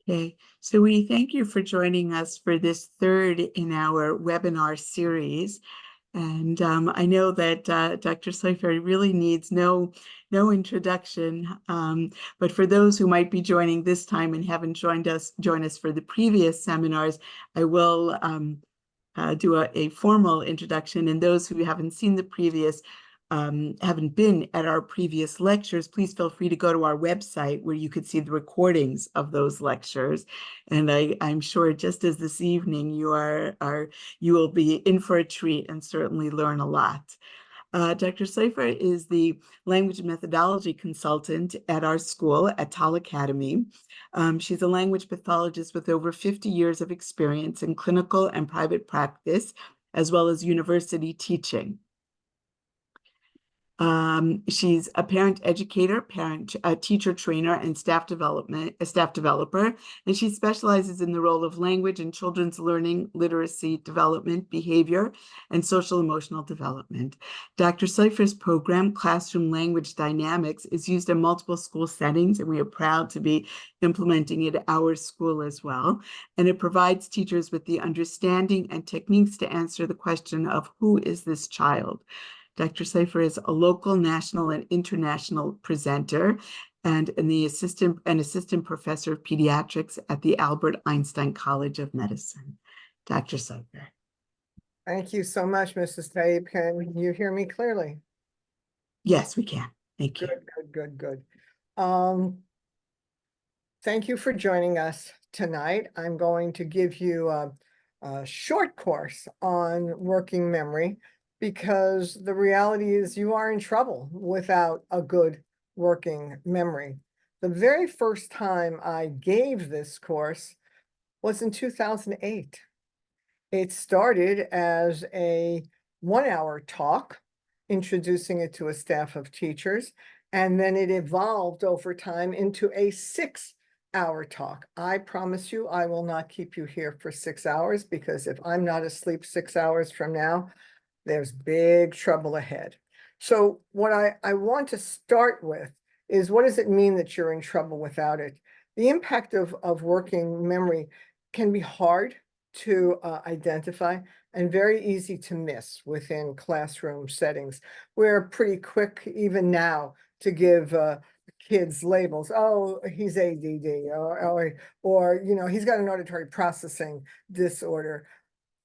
Okay, so we thank you for joining us for this third in our webinar series. And I know that Dr. Soifer really needs no introduction, but for those who might be joining this time and haven't join us for the previous seminars, I will do a formal introduction. And those who haven't seen the previous, haven't been at our previous lectures, please feel free to go to our website where you could see the recordings of those lectures. And I'm sure just as this evening, you will be in for a treat and certainly learn a lot. Dr. Soifer is the language methodology consultant at our school at Tal Academy. She's a language pathologist with over 50 years of experience in clinical and private practice, as well as university teaching. She's a parent educator, teacher trainer, and staff developer, and she specializes in the role of language in children's learning, literacy development, behavior, and social emotional development. Dr. Soifer's program, Classroom Language Dynamics, is used in multiple school settings, and we are proud to be implementing it at our school as well. And it provides teachers with the understanding and techniques to answer the question of who is this child? Dr. Soifer is a local, national, and international presenter and an assistant professor of pediatrics at the Albert Einstein College of Medicine. Dr. Soifer. Thank you so much, Mrs. Taib. Can you hear me clearly? Yes, we can. Thank you. Good. Thank you for joining us tonight. I'm going to give you a short course on working memory, because the reality is you are in trouble without a good working memory. The very first time I gave this course was in 2008. It started as a 1-hour talk, introducing it to a staff of teachers, and then it evolved over time into a 6-hour talk. I promise you, I will not keep you here for 6 hours, because if I'm not asleep 6 hours from now, there's big trouble ahead. So what I want to start with is, what does it mean that you're in trouble without it? The impact of working memory can be hard to identify and very easy to miss within classroom settings. We're pretty quick even now to give kids labels. Oh, he's ADD, or you know, he's got an auditory processing disorder.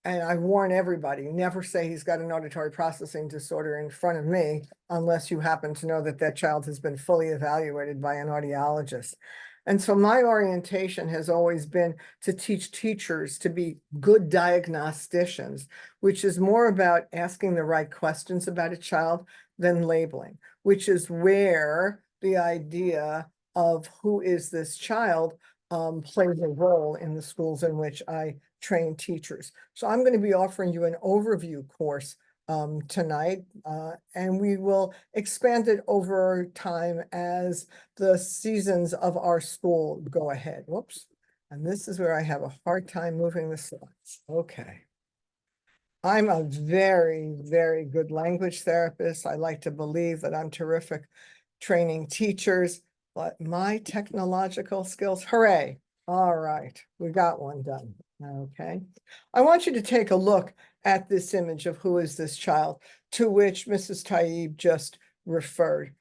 And I warn everybody, never say he's got an auditory processing disorder in front of me unless you happen to know that that child has been fully evaluated by an audiologist. And so my orientation has always been to teach teachers to be good diagnosticians, which is more about asking the right questions about a child than labeling, which is where the idea of who is this child plays a role in the schools in which I train teachers. So I'm going to be offering you an overview course tonight, and we will expand it over time as the seasons of our school go ahead. Whoops. And this is where I have a hard time moving the slides. Okay. I'm a very, very good language therapist. I like to believe that I'm terrific training teachers, but my technological skills, hooray. All right, we got one done. Okay. I want you to take a look at this image of who is this child, to which Mrs. Taib just referred.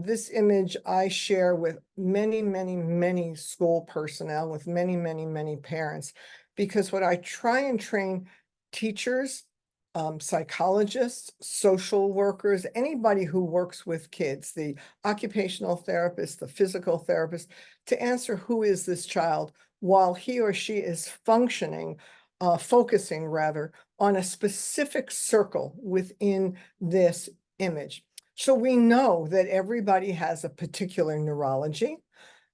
This image I share with many school personnel, with many parents, because what I try and train teachers, psychologists, social workers, anybody who works with kids, the occupational therapist, the physical therapist, to answer who is this child while he or she is functioning, focusing rather, on a specific circle within this image. So we know that everybody has a particular neurology,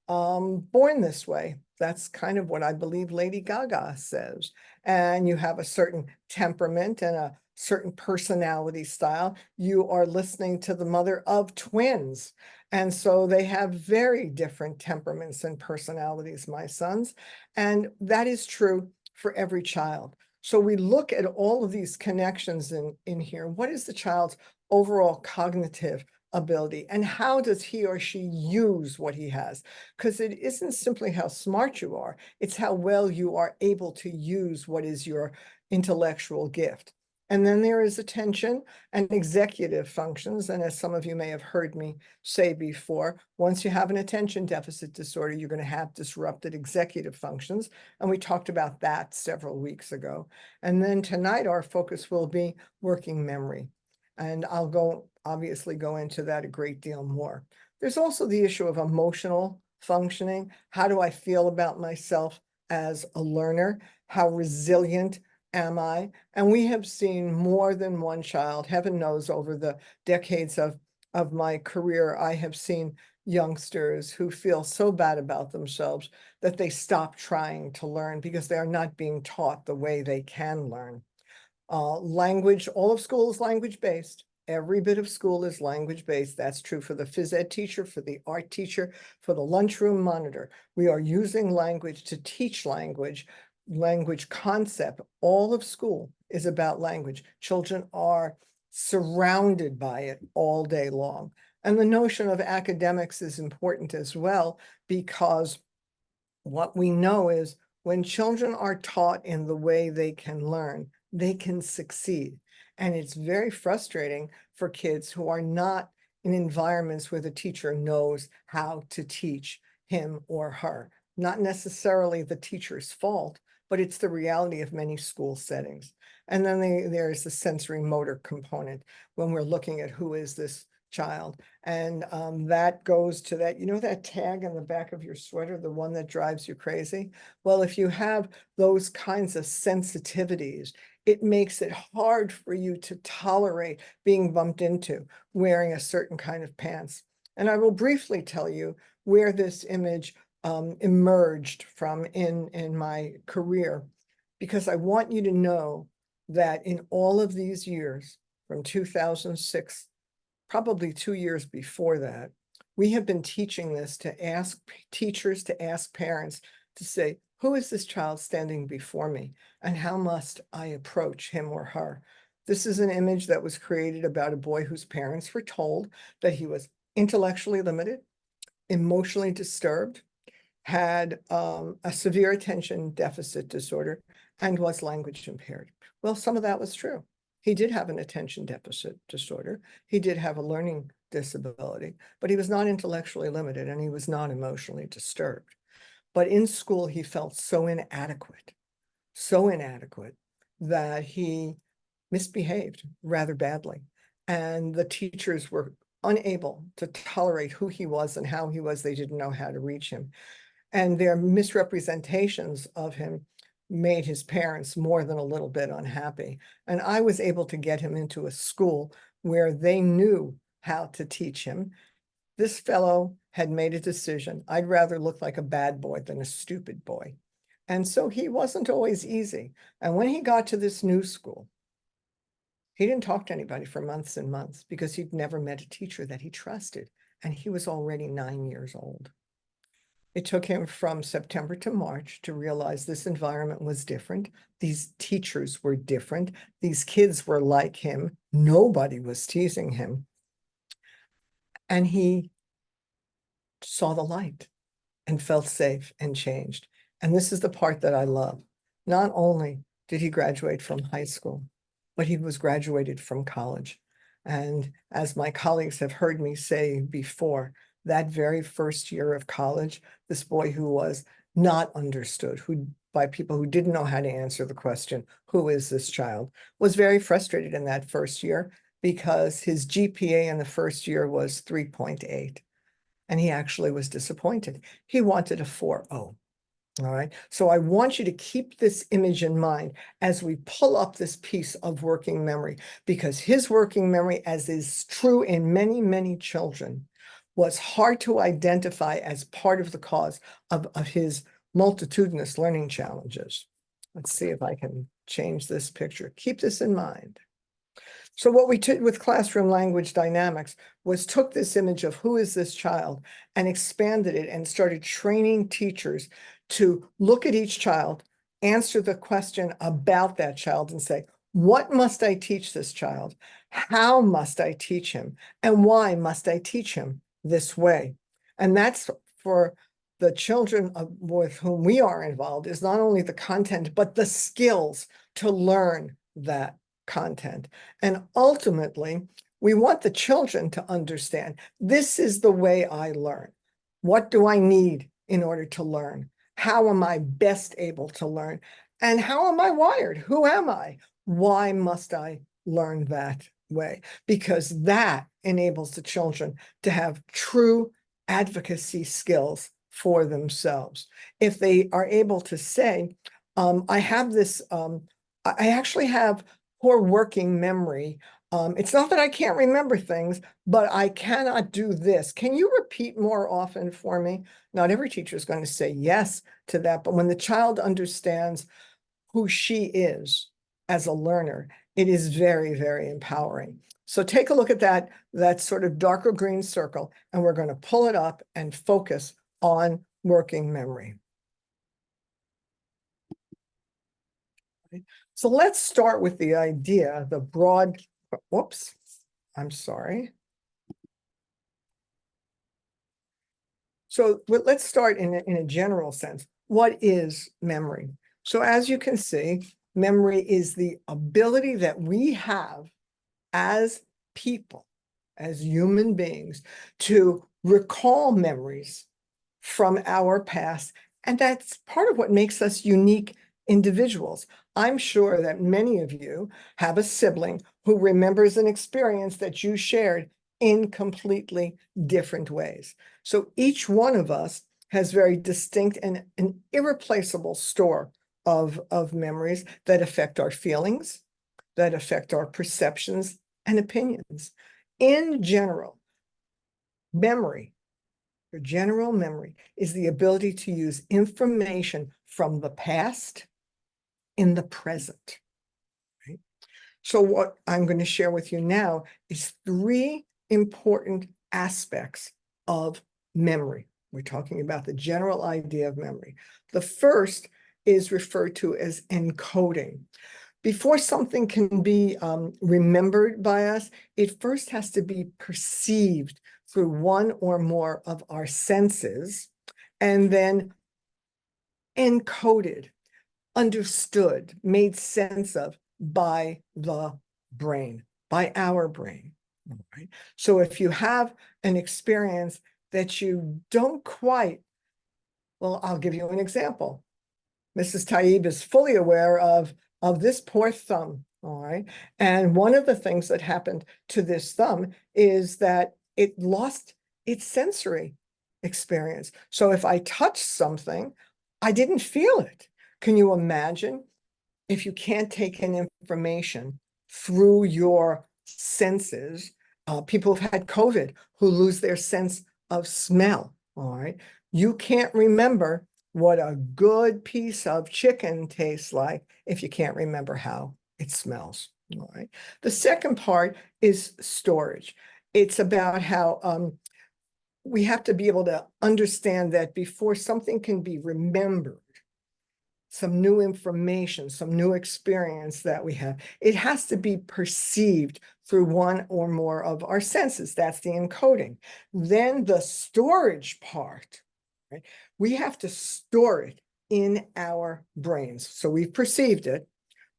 born this way. That's kind of what I believe Lady Gaga says. And you have a certain temperament and a certain personality style. You are listening to the mother of twins. And so they have very different temperaments and personalities, my sons. And that is true for every child. So we look at all of these connections in here. What is the child's overall cognitive ability, and how does he or she use what he has? Because it isn't simply how smart you are, it's how well you are able to use what is your intellectual gift. And then there is attention and executive functions. And as some of you may have heard me say before, once you have an attention deficit disorder, you're going to have disrupted executive functions. And we talked about that several weeks ago. And then tonight, our focus will be working memory. And I'll obviously go into that a great deal more. There's also the issue of emotional functioning. How do I feel about myself as a learner? How resilient am I? And we have seen more than one child, heaven knows, over the decades of my career, I have seen youngsters who feel so bad about themselves that they stop trying to learn because they are not being taught the way they can learn. Language, all of school is language-based. Every bit of school is language-based. That's true for the phys ed teacher, for the art teacher, for the lunchroom monitor. We are using language to teach language concept. All of school is about language. Children are surrounded by it all day long. And the notion of academics is important as well, because what we know is when children are taught in the way they can learn, they can succeed. And it's very frustrating for kids who are not in environments where the teacher knows how to teach him or her. Not necessarily the teacher's fault, but it's the reality of many school settings. And then there's the sensory motor component when we're looking at who is this child. And that goes to that, that tag on the back of your sweater, the one that drives you crazy? Well, if you have those kinds of sensitivities, it makes it hard for you to tolerate being bumped into wearing a certain kind of pants. And I will briefly tell you where this image emerged from in my career, because I want you to know that in all of these years, from 2006, probably 2 years before that, we have been teaching this to ask teachers, to ask parents, to say, who is this child standing before me, and how must I approach him or her? This is an image that was created about a boy whose parents were told that he was intellectually limited, emotionally disturbed, had a severe attention deficit disorder, and was language impaired. Well, some of that was true. He did have an attention deficit disorder. He did have a learning disability, but he was not intellectually limited and he was not emotionally disturbed. But in school, he felt so inadequate that he misbehaved rather badly. And the teachers were unable to tolerate who he was and how he was. They didn't know how to reach him. And their misrepresentations of him made his parents more than a little bit unhappy. And I was able to get him into a school where they knew how to teach him. This fellow had made a decision. I'd rather look like a bad boy than a stupid boy. And so he wasn't always easy. And when he got to this new school, he didn't talk to anybody for months and months because he'd never met a teacher that he trusted. And he was already 9 years old. It took him from September to March to realize this environment was different. These teachers were different. These kids were like him. Nobody was teasing him. And he saw the light and felt safe and changed. And this is the part that I love. Not only did he graduate from high school, but he was graduated from college. And as my colleagues have heard me say before, that very first year of college, this boy who was not understood, who by people who didn't know how to answer the question, who is this child, was very frustrated in that first year because his GPA in the first year was 3.8. And he actually was disappointed. He wanted a 4.0. All right. So I want you to keep this image in mind as we pull up this piece of working memory, because his working memory, as is true in many, many children, was hard to identify as part of the cause of his multitudinous learning challenges. Let's see if I can change this picture. Keep this in mind. So what we did with classroom language dynamics was took this image of who is this child and expanded it and started training teachers to look at each child, answer the question about that child and say, what must I teach this child? How must I teach him? And why must I teach him this way? And that's for the children with whom we are involved, is not only the content, but the skills to learn that content. And ultimately, we want the children to understand, this is the way I learn. What do I need in order to learn? How am I best able to learn? And how am I wired? Who am I? Why must I learn that way? Because that enables the children to have true advocacy skills for themselves. If they are able to say, I have this, I actually have poor working memory. It's not that I can't remember things, but I cannot do this. Can you repeat more often for me? Not every teacher is going to say yes to that, but when the child understands who she is as a learner, it is very, very empowering. So take a look at that sort of darker green circle, and we're going to pull it up and focus on working memory. So let's start with the idea, the broad, whoops, I'm sorry. So let's start in a general sense. What is memory? So as you can see, memory is the ability that we have as people, as human beings, to recall memories from our past. And that's part of what makes us unique individuals. I'm sure that many of you have a sibling who remembers an experience that you shared in completely different ways. So each one of us has very distinct and an irreplaceable store of memories that affect our feelings, that affect our perceptions and opinions. In general, memory, your general memory, is the ability to use information from the past in the present. Right? So what I'm going to share with you now is 3 important aspects of memory. We're talking about the general idea of memory. The first is referred to as encoding. Before something can be remembered by us, it first has to be perceived through one or more of our senses, and then encoded, understood, made sense of by the brain, by our brain. Right? So if you have an experience that you don't quite, well, I'll give you an example. Mrs. Taib is fully aware of this poor thumb, all right? And one of the things that happened to this thumb is that it lost its sensory experience. So if I touched something, I didn't feel it. Can you imagine if you can't take in information through your senses? People have had COVID who lose their sense of smell, all right? You can't remember what a good piece of chicken tastes like if you can't remember how it smells, all right? The second part is storage. It's about how we have to be able to understand that before something can be remembered, some new information, some new experience that we have, it has to be perceived through one or more of our senses. That's the encoding. Then the storage part, right? We have to store it in our brains. So we've perceived it,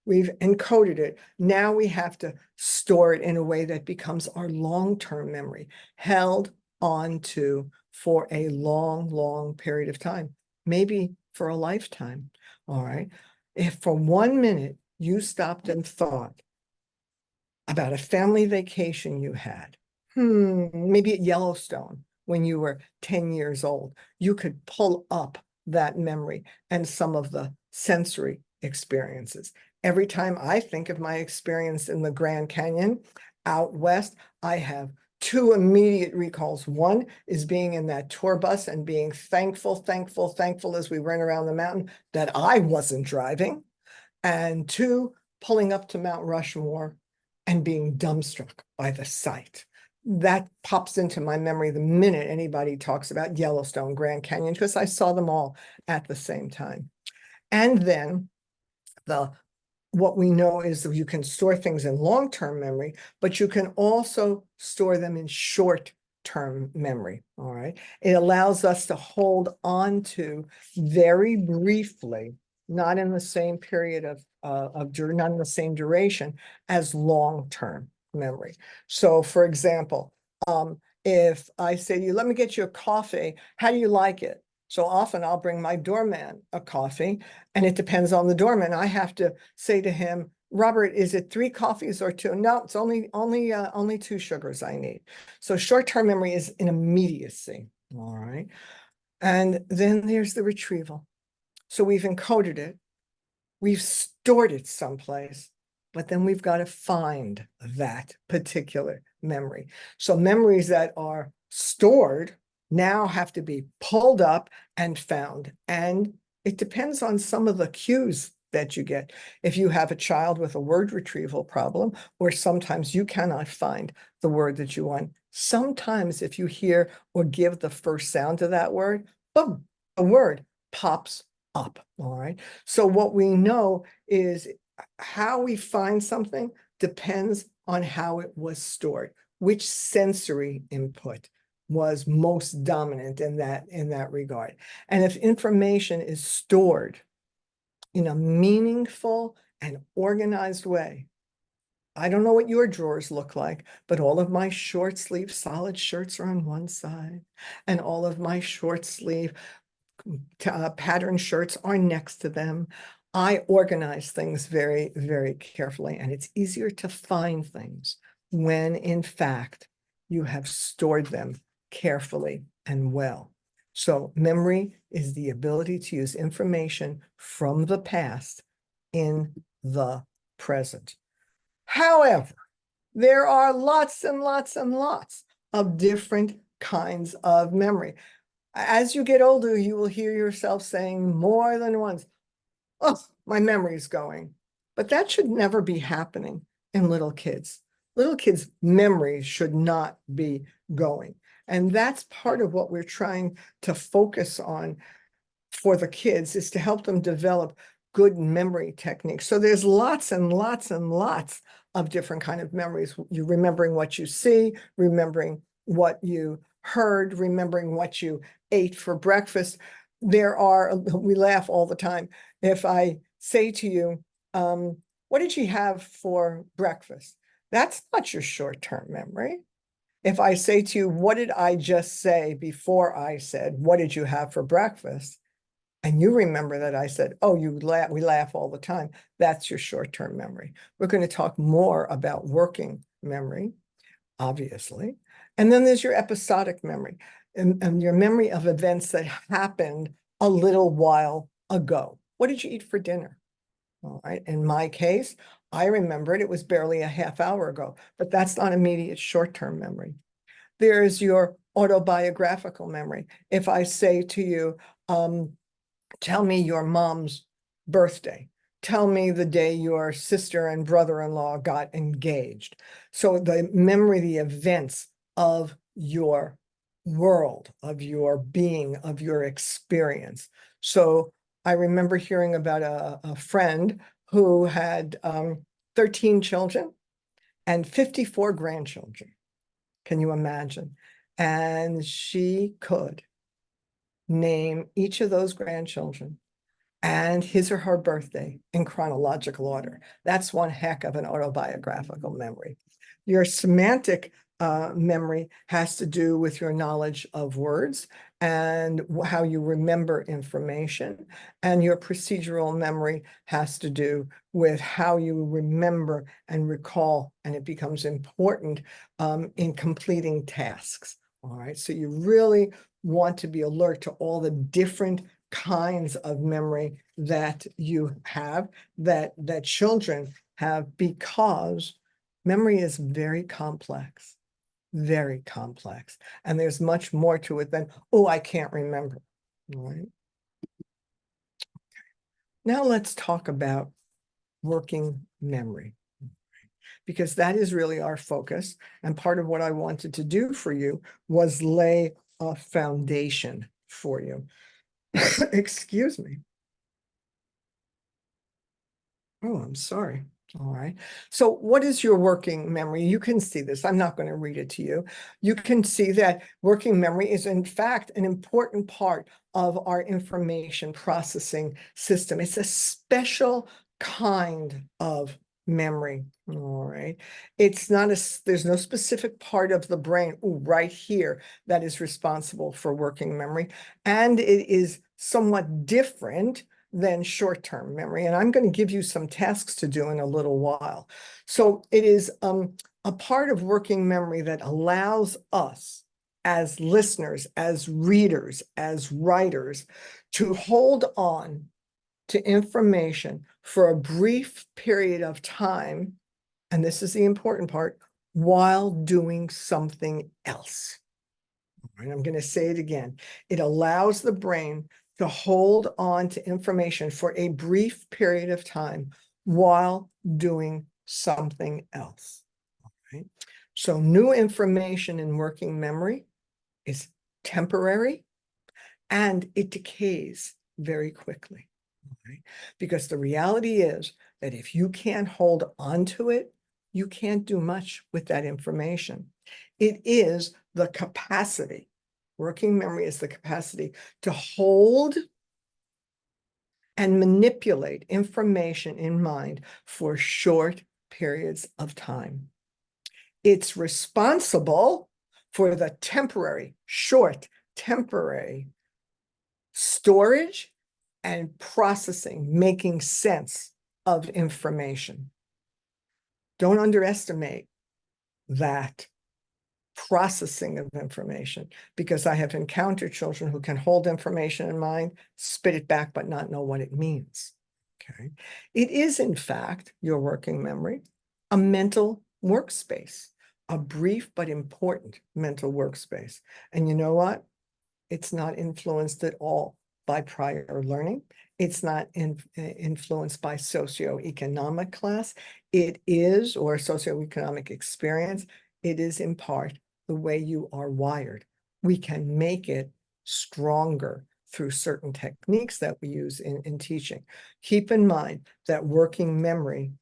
we've encoded it. Now we have to store it in a way that becomes our long-term memory, held onto for a long, long period of time, maybe for a lifetime. All right. If for 1 minute you stopped and thought about a family vacation you had, maybe at Yellowstone when you were 10 years old, you could pull up that memory and some of the sensory experiences. Every time I think of my experience in the Grand Canyon out west, I have 2 immediate recalls. One is being in that tour bus and being thankful as we ran around the mountain that I wasn't driving. And 2, pulling up to Mount Rushmore and being dumbstruck by the sight. That pops into my memory the minute anybody talks about Yellowstone, Grand Canyon, because I saw them all at the same time. And then the what we know is that you can store things in long-term memory, but you can also store them in short-term memory, all right? It allows us to hold on to very briefly, not in the same period of not in the same duration as long-term memory. So for example, if I say to you, let me get you a coffee, how do you like it? So often I'll bring my doorman a coffee, and it depends on the doorman. I have to say to him, Robert, is it 3 coffees or 2? No, it's only 2 sugars I need. So short-term memory is an immediacy, all right? And then there's the retrieval. So we've encoded it, we've stored it someplace, but then we've got to find that particular memory. So memories that are stored now have to be pulled up and found. And it depends on some of the cues that you get. If you have a child with a word retrieval problem, or sometimes you cannot find the word that you want, sometimes if you hear or give the first sound to that word, boom, a word pops up, all right? So what we know is how we find something depends on how it was stored, which sensory input was most dominant in that regard. And if information is stored in a meaningful and organized way, I don't know what your drawers look like, but all of my short sleeve solid shirts are on one side, and all of my short sleeve pattern shirts are next to them. I organize things very, very carefully, and it's easier to find things when, in fact, you have stored them carefully and well. So memory is the ability to use information from the past in the present. However, there are lots and lots and lots of different kinds of memory. As you get older, you will hear yourself saying more than once, oh, my memory's going. But that should never be happening in little kids. Little kids' memories should not be going. And that's part of what we're trying to focus on for the kids, is to help them develop good memory techniques. So there's lots and lots and lots of different kind of memories. You remembering what you see, remembering what you heard, remembering what you ate for breakfast. We laugh all the time. If I say to you, what did you have for breakfast? That's not your short-term memory. If I say to you, what did I just say before I said, what did you have for breakfast? And you remember that I said, oh, we laugh all the time. That's your short-term memory. We're going to talk more about working memory, obviously. And then there's your episodic memory, and your memory of events that happened a little while ago. What did you eat for dinner? All right. In my case, I remember it. It was barely a half hour ago, but that's not immediate short-term memory. There's your autobiographical memory. If I say to you, tell me your mom's birthday. Tell me the day your sister and brother-in-law got engaged. So the memory, the events of your world, of your being, of your experience. So I remember hearing about a friend who had 13 children and 54 grandchildren. Can you imagine? And she could name each of those grandchildren and his or her birthday in chronological order. That's one heck of an autobiographical memory. Your semantic memory has to do with your knowledge of words and how you remember information. And your procedural memory has to do with how you remember and recall, and it becomes important in completing tasks. All right, so you really want to be alert to all the different kinds of memory that you have, that children have, because memory is very complex, and there's much more to it than, oh, I can't remember. All right. Now let's talk about working memory, because that is really our focus. And part of what I wanted to do for you was lay a foundation for you. Excuse me. Oh, I'm sorry. All right. So what is your working memory? You can see this. I'm not going to read it to you. You can see that working memory is, in fact, an important part of our information processing system. It's a special kind of memory. All right. It's not there's no specific part of the brain right here that is responsible for working memory. And it is somewhat different than short-term memory. And I'm going to give you some tasks to do in a little while. So it is a part of working memory that allows us as listeners, as readers, as writers, to hold on to information for a brief period of time. And this is the important part, while doing something else. And I'm going to say it again. It allows the brain to hold on to information for a brief period of time while doing something else. Right? So new information in working memory is temporary and it decays very quickly. Right? Because the reality is that if you can't hold on to it, you can't do much with that information. It is the capacity. Working memory is the capacity to hold and manipulate information in mind for short periods of time. It's responsible for the temporary storage and processing, making sense of information. Don't underestimate that processing of information, because I have encountered children who can hold information in mind, spit it back, but not know what it means. Okay. It is, in fact, your working memory, a mental workspace, a brief but important mental workspace. And you know what? It's not influenced at all by prior learning. It's not influenced by socioeconomic class. It is, or socioeconomic experience. It is in part the way you are wired. We can make it stronger through certain techniques that we use in teaching. Keep in mind that working memory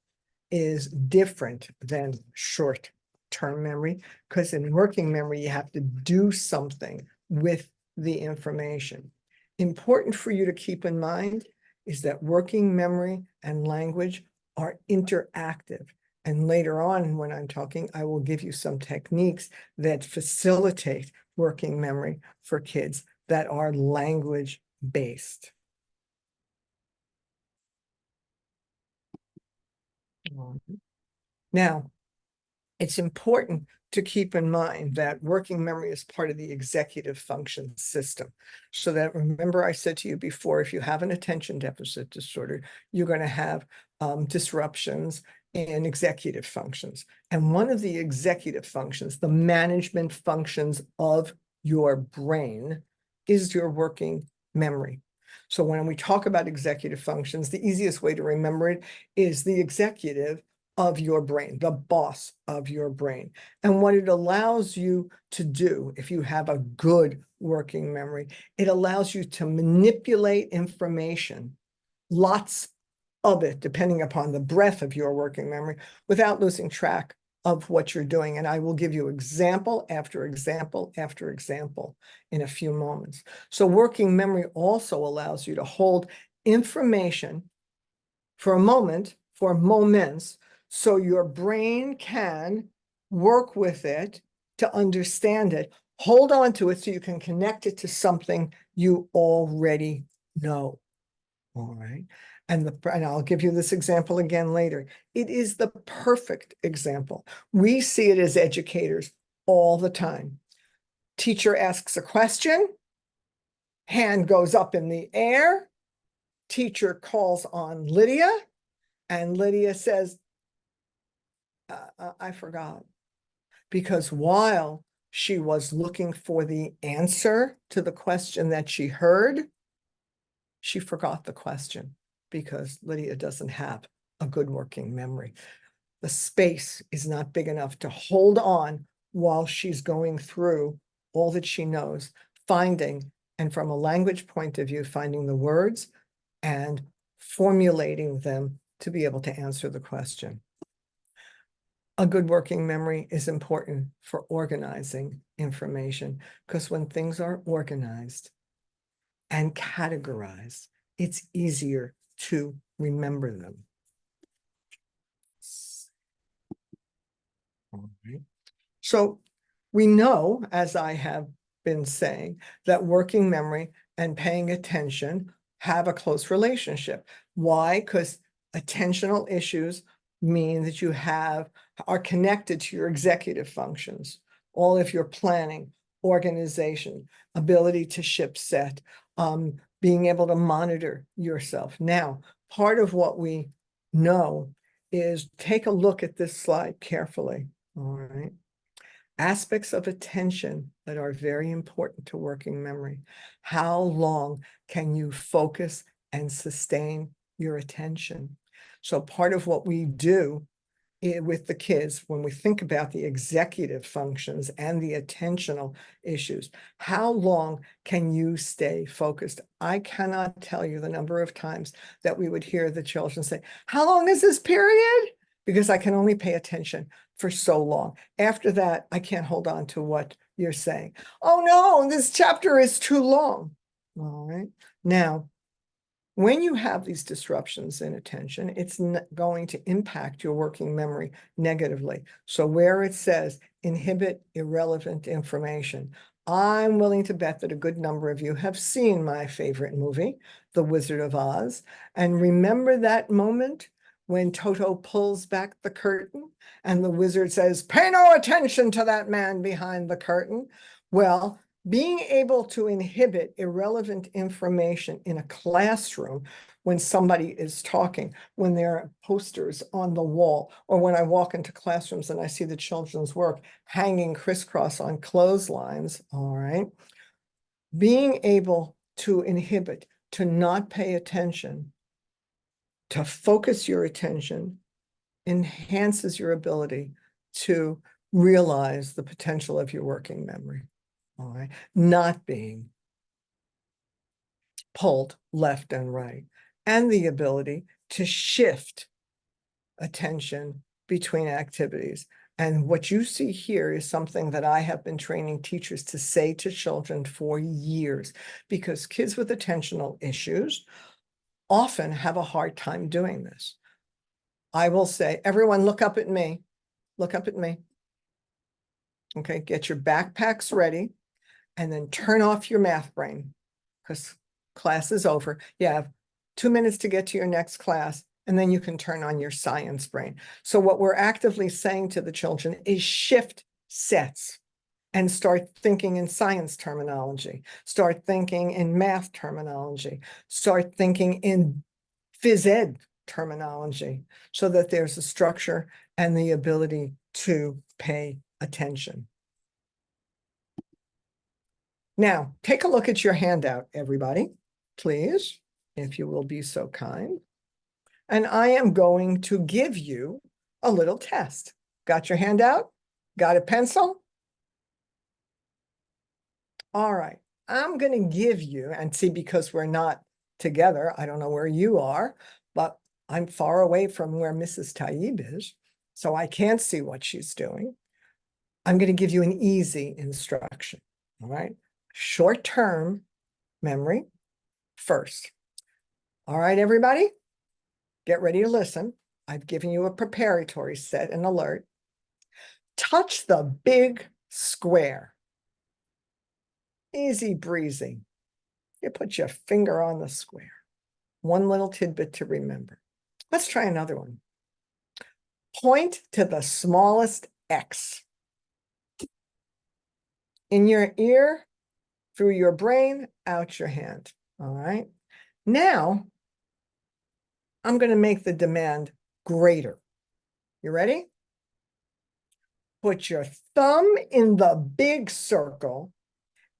is different than short-term memory, because in working memory, you have to do something with the information. Important for you to keep in mind is that working memory and language are interactive. And later on, when I'm talking, I will give you some techniques that facilitate working memory for kids that are language-based. Now, it's important to keep in mind that working memory is part of the executive function system. So that, remember I said to you before, if you have an attention deficit disorder, you're going to have disruptions in executive functions. And one of the executive functions, the management functions of your brain, is your working memory. So when we talk about executive functions, the easiest way to remember it is the executive of your brain, the boss of your brain. And what it allows you to do, if you have a good working memory, it allows you to manipulate information, lots of it, depending upon the breadth of your working memory, without losing track of what you're doing. And I will give you example after example after example in a few moments. So working memory also allows you to hold information for a moment, for moments, so your brain can work with it to understand it, hold on to it so you can connect it to something you already know. All right. And I'll give you this example again later. It is the perfect example. We see it as educators all the time. Teacher asks a question, hand goes up in the air, teacher calls on Lydia, and Lydia says, I forgot. Because while she was looking for the answer to the question that she heard, she forgot the question because Lydia doesn't have a good working memory. The space is not big enough to hold on while she's going through all that she knows, finding, and from a language point of view, finding the words and formulating them to be able to answer the question. A good working memory is important for organizing information, because when things are organized and categorized, it's easier to remember them. All right. So we know, as I have been saying, that working memory and paying attention have a close relationship. Why? Because attentional issues mean that you are connected to your executive functions, all of your planning, organization, ability to ship set, being able to monitor yourself. Now, part of what we know is, take a look at this slide carefully. All right. Aspects of attention that are very important to working memory. How long can you focus and sustain your attention? So part of what we do with the kids, when we think about the executive functions and the attentional issues, how long can you stay focused? I cannot tell you the number of times that we would hear the children say, "How long is this period?" Because I can only pay attention for so long. After that, I can't hold on to what you're saying. "Oh no, this chapter is too long." All right. Now, when you have these disruptions in attention, it's going to impact your working memory negatively. So where it says inhibit irrelevant information, I'm willing to bet that a good number of you have seen my favorite movie, The Wizard of Oz. And remember that moment when Toto pulls back the curtain and the wizard says, "Pay no attention to that man behind the curtain." Well, being able to inhibit irrelevant information in a classroom when somebody is talking, when there are posters on the wall, or when I walk into classrooms and I see the children's work hanging crisscross on clotheslines, all right? Being able to inhibit, to not pay attention, to focus your attention, enhances your ability to realize the potential of your working memory. All right, not being pulled left and right, and the ability to shift attention between activities. And what you see here is something that I have been training teachers to say to children for years, because kids with attentional issues often have a hard time doing this. I will say, "Everyone look up at me, look up at me." Okay, get your backpacks ready, and then turn off your math brain, because class is over. You have 2 minutes to get to your next class, and then you can turn on your science brain. So what we're actively saying to the children is shift sets and start thinking in science terminology, start thinking in math terminology, start thinking in phys ed terminology, so that there's a structure and the ability to pay attention. Now, take a look at your handout, everybody, please, if you will be so kind. And I am going to give you a little test. Got your handout? Got a pencil? All right. I'm going to give you, and see, because we're not together, I don't know where you are, but I'm far away from where Mrs. Taib is, so I can't see what she's doing. I'm going to give you an easy instruction. All right. Short-term memory first. All right, everybody, get ready to listen. I've given you a preparatory set, an alert. Touch the big square. Easy breezy. You put your finger on the square. One little tidbit to remember. Let's try another one. Point to the smallest X. In your ear, through your brain, out your hand. All right. Now, I'm going to make the demand greater. You ready? Put your thumb in the big circle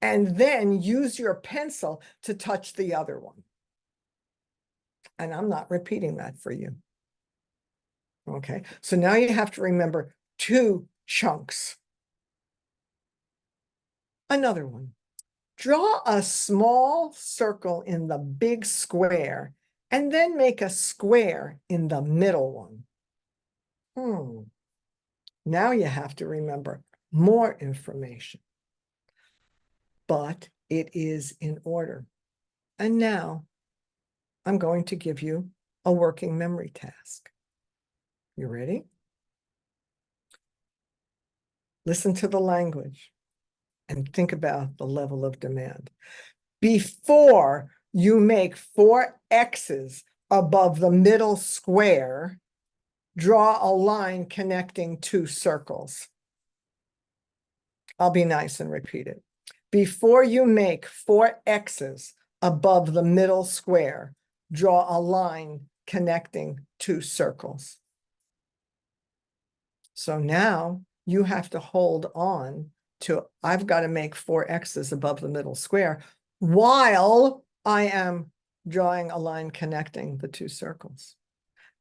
and then use your pencil to touch the other one. And I'm not repeating that for you. Okay, so now you have to remember 2 chunks. Another one. Draw a small circle in the big square and then make a square in the middle one. Now you have to remember more information, but it is in order. And now I'm going to give you a working memory task. You ready? Listen to the language and think about the level of demand. Before you make 4 X's above the middle square, draw a line connecting 2 circles. I'll be nice and repeat it. Before you make 4 X's above the middle square, draw a line connecting 2 circles. So now you have to hold on to, I've got to make 4 X's above the middle square while I am drawing a line connecting the 2 circles.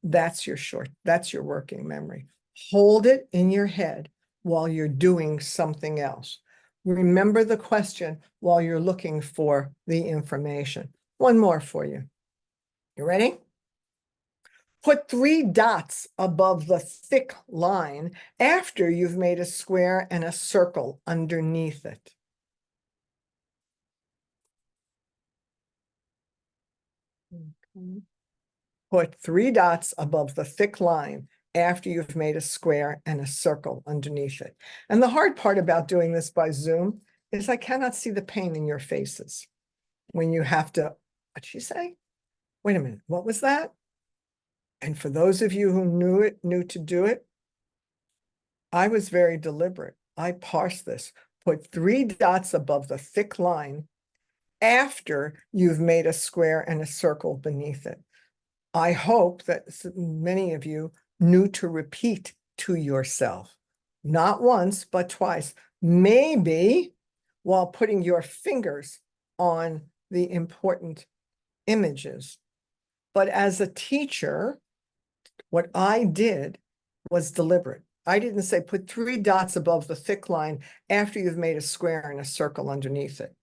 That's your working memory. Hold it in your head while you're doing something else. Remember the question while you're looking for the information. One more for you. You ready? Put 3 dots above the thick line after you've made a square and a circle underneath it. Put 3 dots above the thick line after you've made a square and a circle underneath it. And the hard part about doing this by Zoom is I cannot see the pain in your faces when you have to, what'd she say? Wait a minute, what was that? And for those of you who knew to do it, I was very deliberate. I parsed this. Put 3 dots above the thick line after you've made a square and a circle beneath it. I hope that many of you knew to repeat to yourself, not once, but twice, maybe while putting your fingers on the important images. But as a teacher, what I did was deliberate. I didn't say put 3 dots above the thick line after you've made a square and a circle underneath it,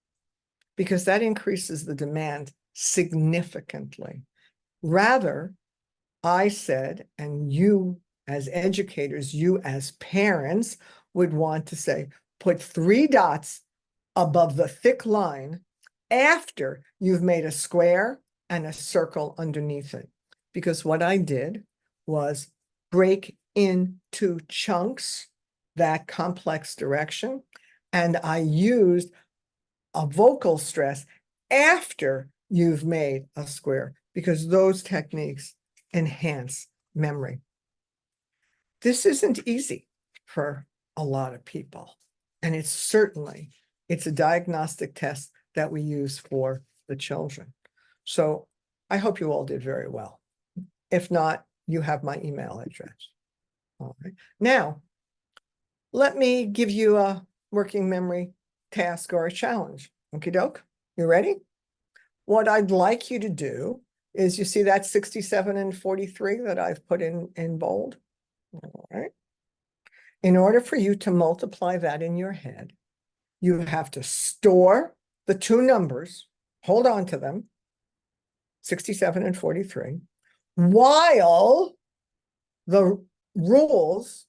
because that increases the demand significantly. Rather, I said, and you as educators, you as parents would want to say, put 3 dots above the thick line after you've made a square and a circle underneath it. Because what I did was break into chunks that complex direction, and I used a vocal stress after you've made a square, because those techniques enhance memory. This isn't easy for a lot of people, and it's a diagnostic test that we use for the children. So I hope you all did very well. If not, you have my email address. All right. Now, let me give you a working memory task or a challenge. Okie doke, you ready? What I'd like you to do is, you see that 67 and 43 that I've put in bold? All right. In order for you to multiply that in your head, you have to store the 2 numbers, hold on to them, 67 and 43, while the rules,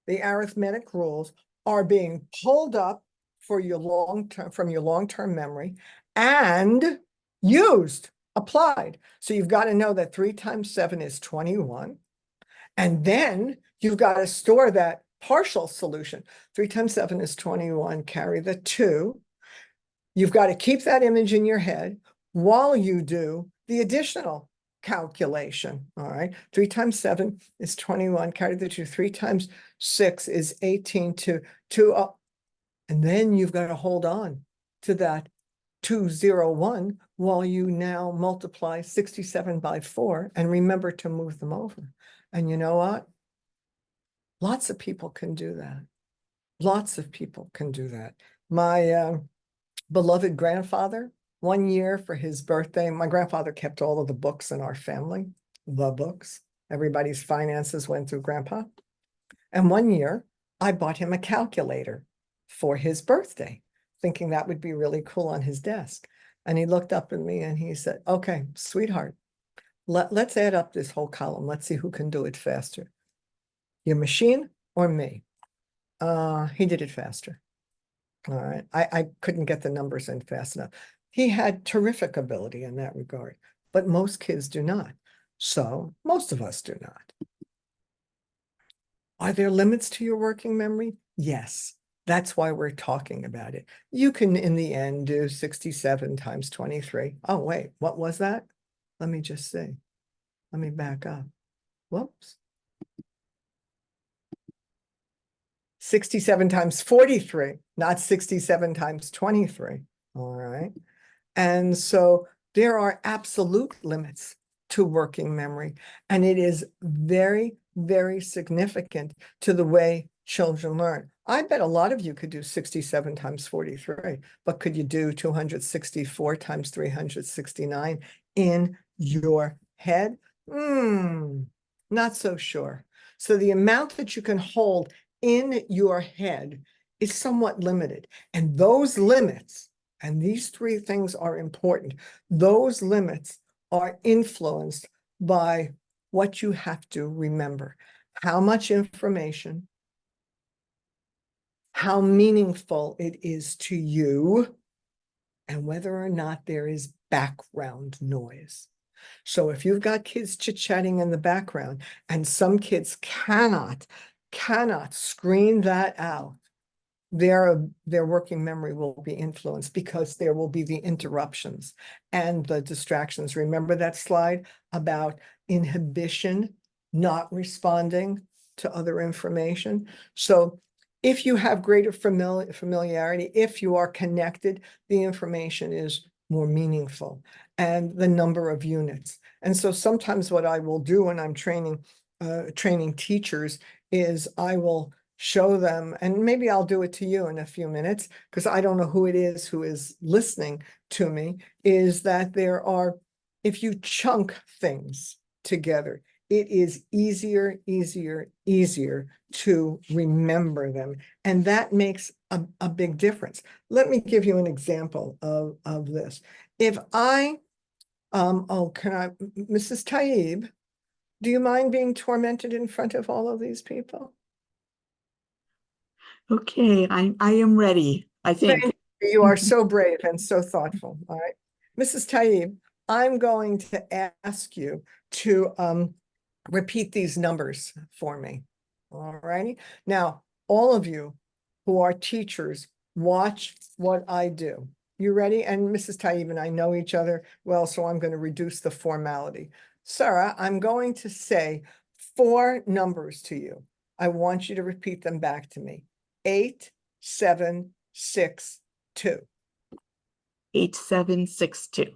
the arithmetic rules, are being pulled up for your from your long-term memory and used, applied. So you've got to know that 3 times 7 is 21. And then you've got to store that partial solution. 3 times 7 is 21, carry the 2. You've got to keep that image in your head while you do the additional calculation. All right. 3 times 7 is 21, carry the 2. 3 times 6 is 18, 2, and then you've got to hold on to that 201 while you now multiply 67 by 4 and remember to move them over. And you know what? Lots of people can do that. Lots of people can do that. My beloved grandfather, one year for his birthday, my grandfather kept all of the books in our family, the books. Everybody's finances went through Grandpa. And one year, I bought him a calculator for his birthday, thinking that would be really cool on his desk. And he looked up at me and he said, okay, sweetheart, Let's add up this whole column. Let's see who can do it faster. Your machine or me? He did it faster. All right. I couldn't get the numbers in fast enough. He had terrific ability in that regard, but most kids do not. So most of us do not. Are there limits to your working memory? Yes. That's why we're talking about it. You can, in the end, do 67 times 23. Oh, wait, what was that? Let me just see. Let me back up. Whoops. 67 times 43, not 67 times 23. All right. And so there are absolute limits to working memory. And it is very, very significant to the way children learn. I bet a lot of you could do 67 times 43, but could you do 264 times 369 in your head? Not so sure. So the amount that you can hold in your head is somewhat limited. And those limits, and these three things are important, those limits are influenced by what you have to remember. How much information, how meaningful it is to you, and whether or not there is background noise. So if you've got kids chit-chatting in the background and some kids cannot screen that out, their working memory will be influenced because there will be the interruptions and the distractions. Remember that slide about inhibition, not responding to other information? So if you have greater familiarity, if you are connected, the information is more meaningful, and the number of units. And so sometimes what I will do when I'm training teachers is I will show them, and maybe I'll do it to you in a few minutes, because I don't know who it is who is listening to me, is that there are, if you chunk things together, it is easier to remember them. And that makes a big difference. Let me give you an example of this. If I, Mrs. Taib, do you mind being tormented in front of all of these people? Okay, I am ready, I Thank think. you. You are so brave and so thoughtful. All right. Mrs. Taib, I'm going to ask you to repeat these numbers for me. All righty. Now, all of you who are teachers, watch what I do. You ready? And Mrs. Taib and I know each other well, so I'm going to reduce the formality. Sarah, I'm going to say 4 numbers to you. I want you to repeat them back to me. 8, 7, 6, 2. 8762.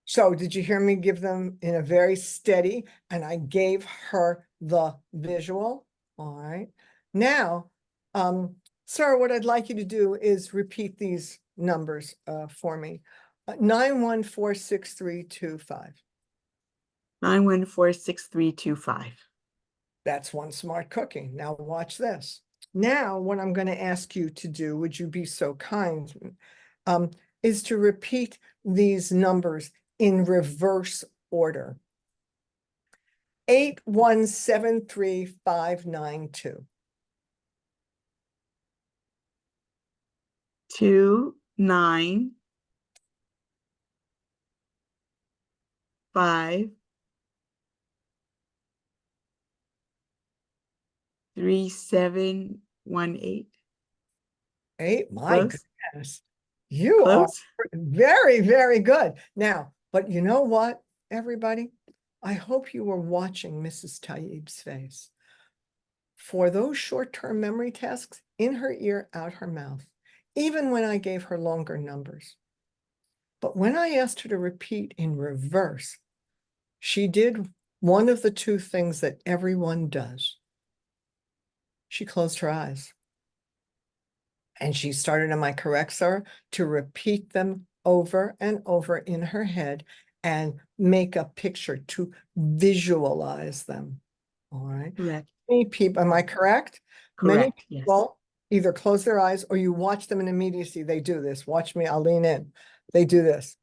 So did you hear me give them in a very steady, and I gave her the visual? All right. Now, Sarah, what I'd like you to do is repeat these numbers for me. 914632 9146325. That's one smart cookie. Now watch this. Now, what I'm going to ask you to do, would you be so kind, is to repeat these numbers in reverse order. 8173592. 2 9 5 3718. My Close, goodness. You are close. very, very good. Now, but you know what, everybody? I hope you were watching Mrs. Taib's face. For those short-term memory tasks, in her ear, out her mouth, even when I gave her longer numbers. But when I asked her to repeat in reverse, she did one of the two things that everyone does. She closed her eyes. And she started, am I correct, Sarah, to repeat them over and over in her head and make a picture, to visualize them. All right. Correct. Many people, am I correct? Many Correct. Yes. people either close their eyes or you watch them in immediacy. They do this. Watch me, I'll lean in. They do this.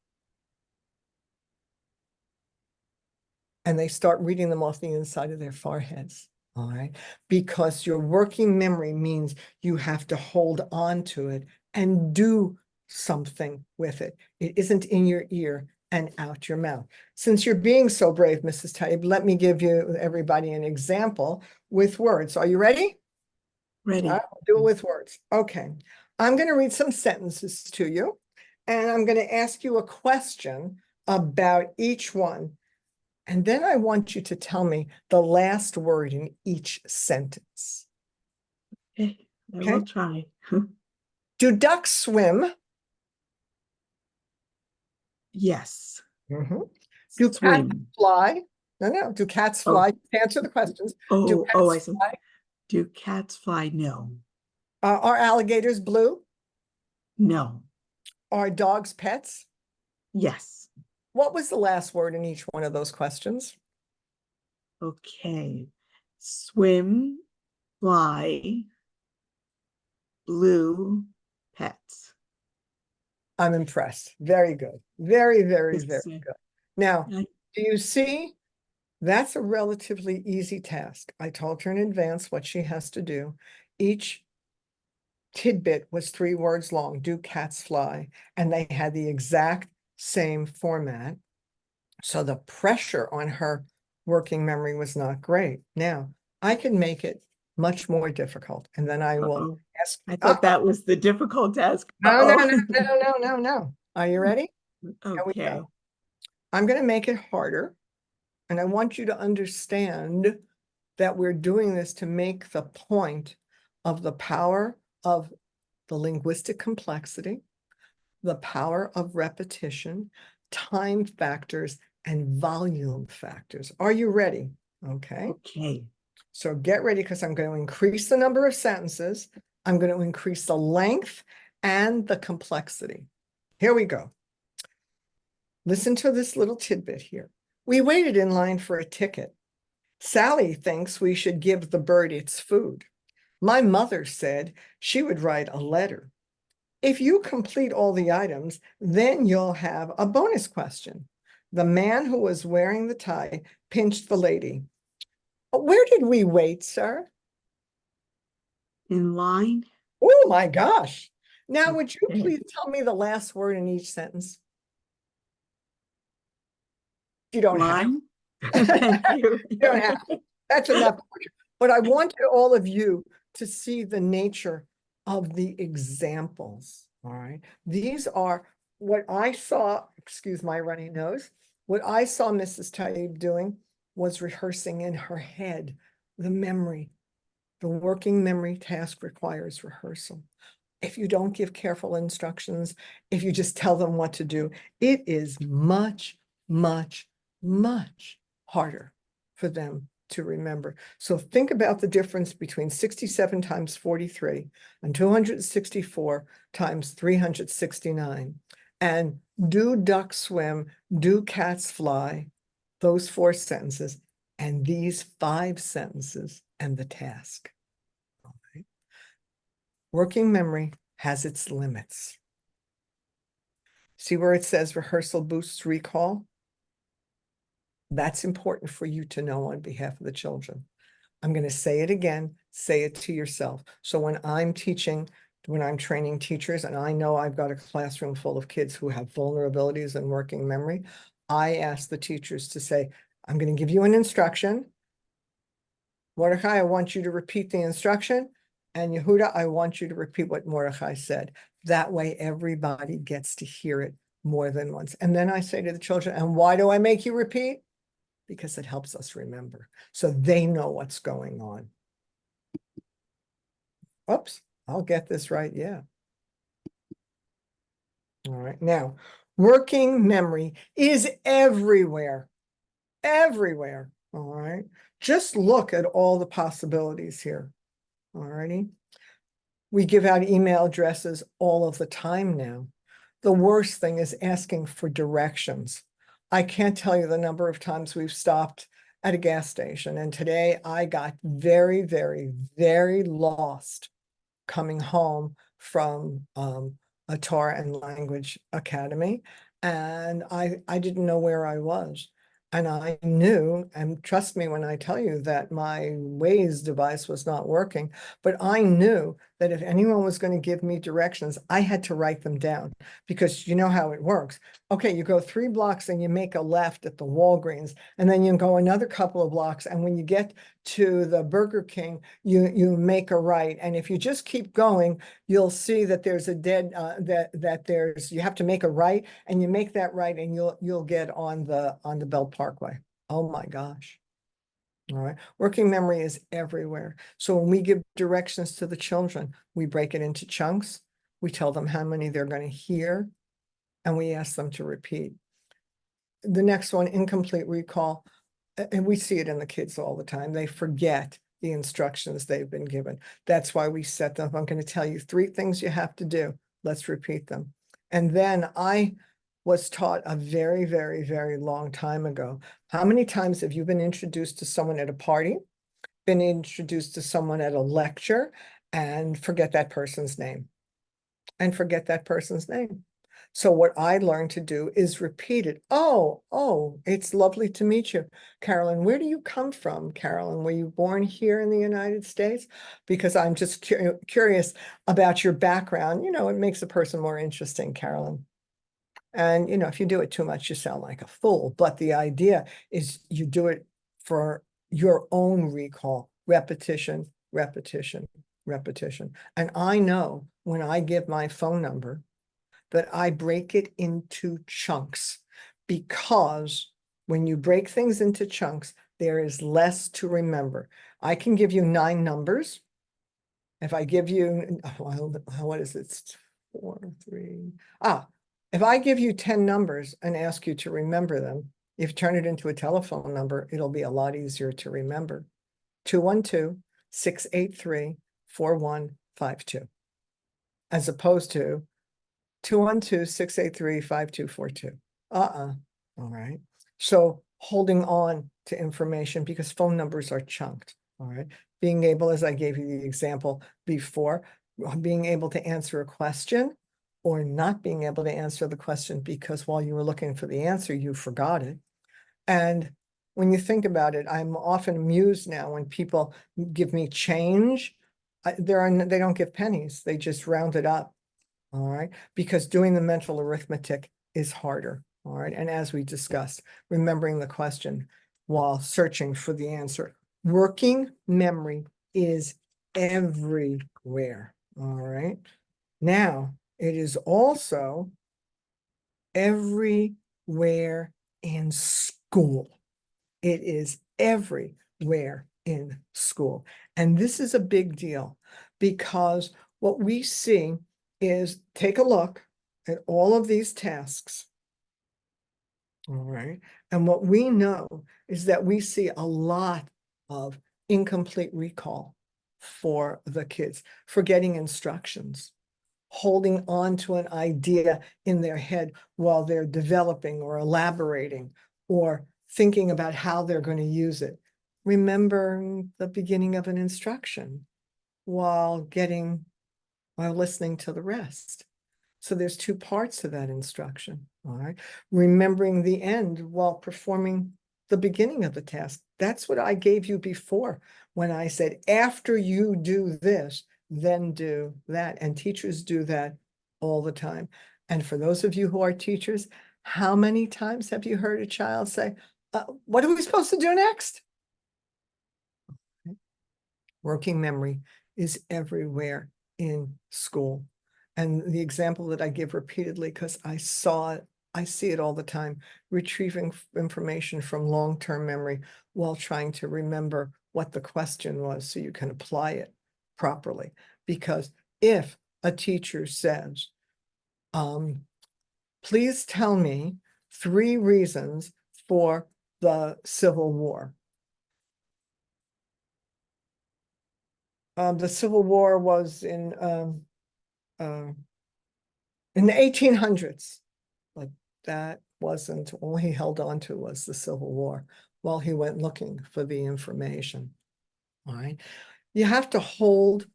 and they start reading them off the inside of their foreheads. All right. Because your working memory means you have to hold on to it and do something with it. It isn't in your ear and out your mouth. Since you're being so brave, Mrs. Taib, let me give you, everybody, an example with words. Are you ready? Ready. I'll do it with words. Okay. I'm going to read some sentences to you, and I'm going to ask you a question about each one. And then I want you to tell me the last word in each sentence. Okay, I Okay. will try. Do ducks swim? Yes. Do cats Swim. fly? No. Do cats Oh, fly? Answer the questions. Do I cats see. fly? Do cats fly? No. Are alligators blue? No. Are dogs pets? Yes. What was the last word in each one of those questions? Okay. Swim, fly, blue, pets. I'm impressed. Very good. Very, very, very Yes. good. Now, I- do you see? That's a relatively easy task. I told her in advance what she has to do. Each tidbit was 3 words long, do cats fly? And they had the exact same format. So the pressure on her working memory was not great. Now, I can make it much more difficult. And then I will Uh-oh. ask, I thought that was the difficult task. no. Uh-oh. No. Are you ready? Here we Okay. go. I'm going to make it harder. And I want you to understand that we're doing this to make the point of the power of the linguistic complexity, the power of repetition, time factors, and volume factors. Are you ready? Okay. Okay. So get ready, because I'm going to increase the number of sentences. I'm going to increase the length and the complexity. Here we go. Listen to this little tidbit here. We waited in line for a ticket. Sally thinks we should give the bird its food. My mother said she would write a letter. If you complete all the items, then you'll have a bonus question. The man who was wearing the tie pinched the lady. Where did we wait, sir? In line? Oh my gosh. Now, would you Okay. please tell me the last word in each sentence? You don't have. Line? Thank you. You don't have. That's enough. But I wanted all of you to see the nature of the examples. All right. These are what I saw, excuse my runny nose, what I saw Mrs. Taib doing was rehearsing in her head the memory. The working memory task requires rehearsal. If you don't give careful instructions, if you just tell them what to do, it is much, much, much harder for them to remember. So think about the difference between 67 times 43 and 264 times 369. And do ducks swim? Do cats fly? Those 4 sentences and these 5 sentences and the task. Okay. Working memory has its limits. See where it says rehearsal boosts recall? That's important for you to know on behalf of the children. I'm going to say it again, say it to yourself. So when I'm teaching, when I'm training teachers, and I know I've got a classroom full of kids who have vulnerabilities in working memory, I ask the teachers to say, I'm going to give you an instruction. Mordecai, I want you to repeat the instruction. And Yehuda, I want you to repeat what Mordecai said. That way everybody gets to hear it more than once. And then I say to the children, and why do I make you repeat? Because it helps us remember. So they know what's going on. Oops, I'll get this right. Yeah. All right. Now, working memory is everywhere. Everywhere. All right. Just look at all the possibilities here. All righty. We give out email addresses all of the time now. The worst thing is asking for directions. I can't tell you the number of times we've stopped at a gas station. And today I got very, very, very lost coming home from a Torah and Language Academy. And I didn't know where I was. And I knew, and trust me when I tell you that my Waze device was not working, but I knew that if anyone was going to give me directions, I had to write them down, because you know how it works. Okay, you go 3 blocks and you make a left at the Walgreens, and then you go another couple of blocks, and when you get to the Burger King, you make a right. And if you just keep going, you'll see that there's a dead you have to make a right, and you make that right, and you'll get on the Belt Parkway. Oh my gosh. All right. Working memory is everywhere. So when we give directions to the children, we break it into chunks. We tell them how many they're going to hear, and we ask them to repeat. The next one, incomplete recall. And we see it in the kids all the time. They forget the instructions they've been given. That's why we set them. I'm going to tell you 3 things you have to do. Let's repeat them. And then I was taught a very, very, very long time ago. How many times have you been introduced to someone at a party, been introduced to someone at a lecture, and forget that person's name? And forget that person's name. So what I learned to do is repeat it. Oh, it's lovely to meet you, Carolyn. Where do you come from, Carolyn? Were you born here in the United States? Because I'm just curious about your background. You know, it makes a person more interesting, Carolyn. And, you know, if you do it too much, you sound like a fool. But the idea is you do it for your own recall, repetition, repetition, repetition. And I know when I give my phone number that I break it into chunks, because when you break things into chunks, there is less to remember. I can give you 9 numbers. If I give you, well, what is it? It's 4, 3. If I give you 10 numbers and ask you to remember them, if you turn it into a telephone number, it'll be a lot easier to remember. 212-683-4152, as opposed to 212-683-5242. All right. So holding on to information, because phone numbers are chunked. All right. Being able, as I gave you the example before, being able to answer a question or not being able to answer the question because while you were looking for the answer, you forgot it. And when you think about it, I'm often amused now when people give me change. They don't give pennies. They just round it up. All right, because doing the mental arithmetic is harder. All right, and as we discussed, remembering the question while searching for the answer. Working memory is everywhere. All right, now it is also everywhere in school. It is everywhere in school. And this is a big deal, because what we see is, take a look at all of these tasks. All right. And what we know is that we see a lot of incomplete recall for the kids, forgetting instructions, holding on to an idea in their head while they're developing or elaborating or thinking about how they're going to use it. Remember the beginning of an instruction while listening to the rest. So there's 2 parts to that instruction. All right. Remembering the end while performing the beginning of the task. That's what I gave you before when I said, after you do this, then do that. And teachers do that all the time. And for those of you who are teachers, how many times have you heard a child say, what are we supposed to do next? Working memory is everywhere in school. And the example that I give repeatedly, because I see it all the time, retrieving information from long-term memory while trying to remember what the question was so you can apply it properly. Because if a teacher says, please tell me 3 reasons for the Civil War. The Civil War was in the 1800s. But that wasn't all he held on to, was the Civil War while he went looking for the information. All right. You have to hold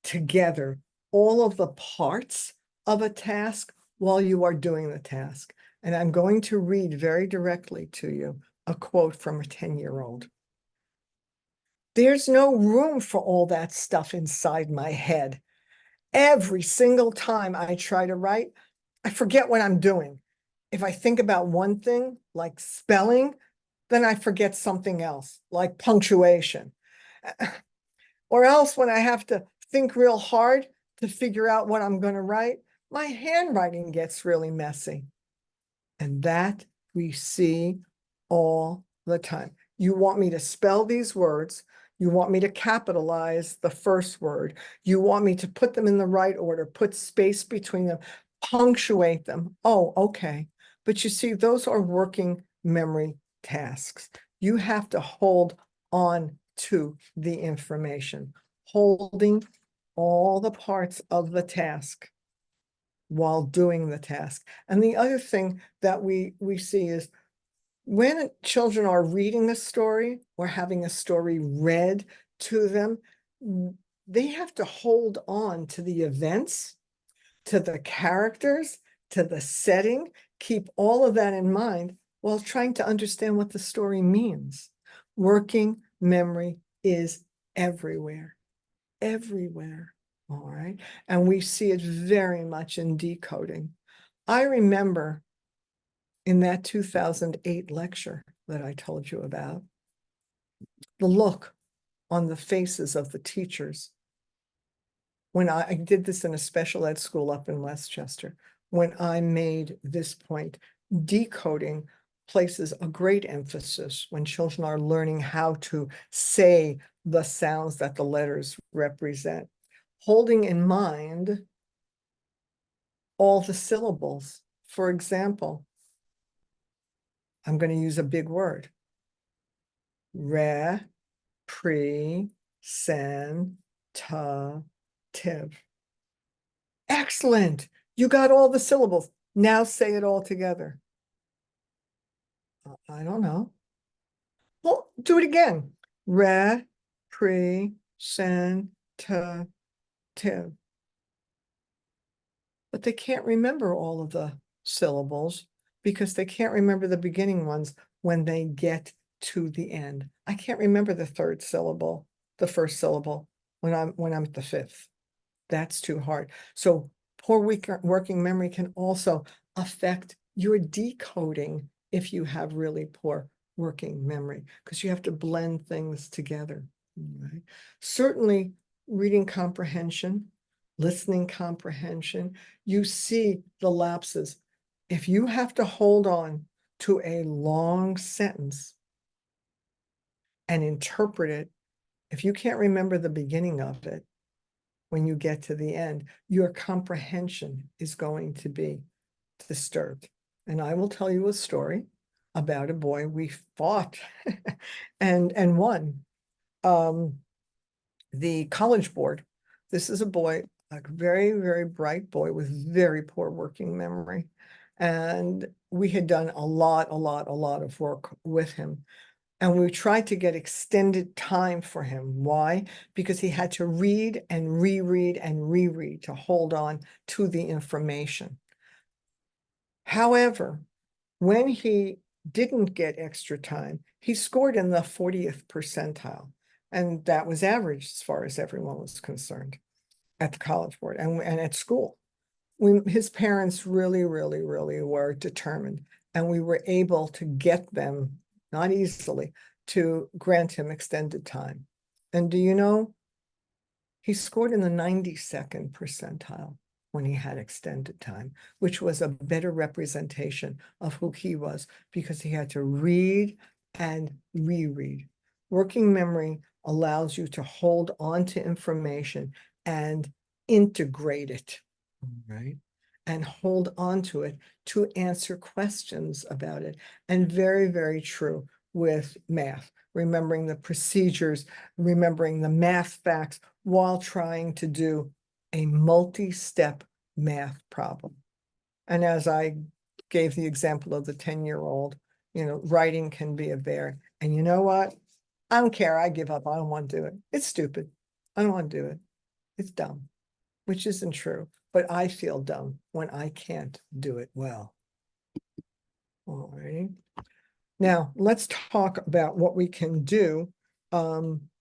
together all of the parts of a task while you are doing the task. And I'm going to read very directly to you a quote from a 10-year-old. There's no room for all that stuff inside my head. Every single time I try to write, I forget what I'm doing. If I think about one thing, like spelling, then I forget something else, like punctuation. Or else when I have to think real hard to figure out what I'm going to write, my handwriting gets really messy. And that we see all the time. You want me to spell these words. You want me to capitalize the first word. You want me to put them in the right order, put space between them, punctuate them. Oh, okay. But you see, those are working memory tasks. You have to hold on to the information, holding all the parts of the task while doing the task. And the other thing that we see is when children are reading a story or having a story read to them, they have to hold on to the events, to the characters, to the setting, keep all of that in mind while trying to understand what the story means. Working memory is everywhere, everywhere. All right. And we see it very much in decoding. I remember in that 2008 lecture that I told you about, the look on the faces of the teachers when I did this in a special ed school up in Westchester, when I made this point. Decoding places a great emphasis when children are learning how to say the sounds that the letters represent, holding in mind all the syllables. For example, I'm going to use a big word. Re, pre, sen, ta, tiv. Excellent. You got all the syllables. Now say it all together. I don't know. Well, do it again. Re, pre, sen, ta, tiv. But they can't remember all of the syllables because they can't remember the beginning ones when they get to the end. I can't remember the third syllable, the first syllable when I'm at the fifth. That's too hard. So poor working memory can also affect your decoding if you have really poor working memory, because you have to blend things together. Right? Certainly reading comprehension, listening comprehension, you see the lapses. If you have to hold on to a long sentence and interpret it, if you can't remember the beginning of it, when you get to the end, your comprehension is going to be disturbed. And I will tell you a story about a boy we fought and won. The college board. This is a boy, a very, very bright boy with very poor working memory. And we had done a lot of work with him. And we tried to get extended time for him. Why? Because he had to read and reread and reread to hold on to the information. However, when he didn't get extra time, he scored in the 40th percentile. And that was average as far as everyone was concerned at the college board and at school. His parents really were determined, and we were able to get them, not easily, to grant him extended time. And do you know, he scored in the 92nd percentile when he had extended time, which was a better representation of who he was because he had to read and reread. Working memory allows you to hold on to information and integrate it, right? And hold on to it to answer questions about it. And very true with math, remembering the procedures, remembering the math facts while trying to do a multi-step math problem. And as I gave the example of the 10-year-old, writing can be a bear. And you know what? I don't care. I give up. I don't want to do it. It's stupid. I don't want to do it. It's dumb, which isn't true. But I feel dumb when I can't do it well. All right. Now, let's talk about what we can do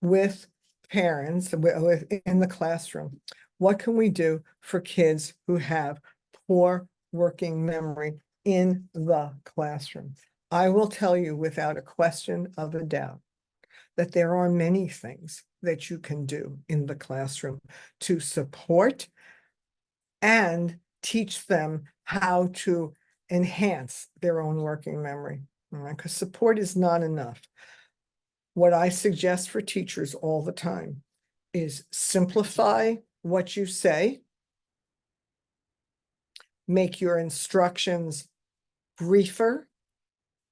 with parents in the classroom. What can we do for kids who have poor working memory in the classroom? I will tell you without a question of a doubt that there are many things that you can do in the classroom to support and teach them how to enhance their own working memory. All right, because support is not enough. What I suggest for teachers all the time is simplify what you say, make your instructions briefer,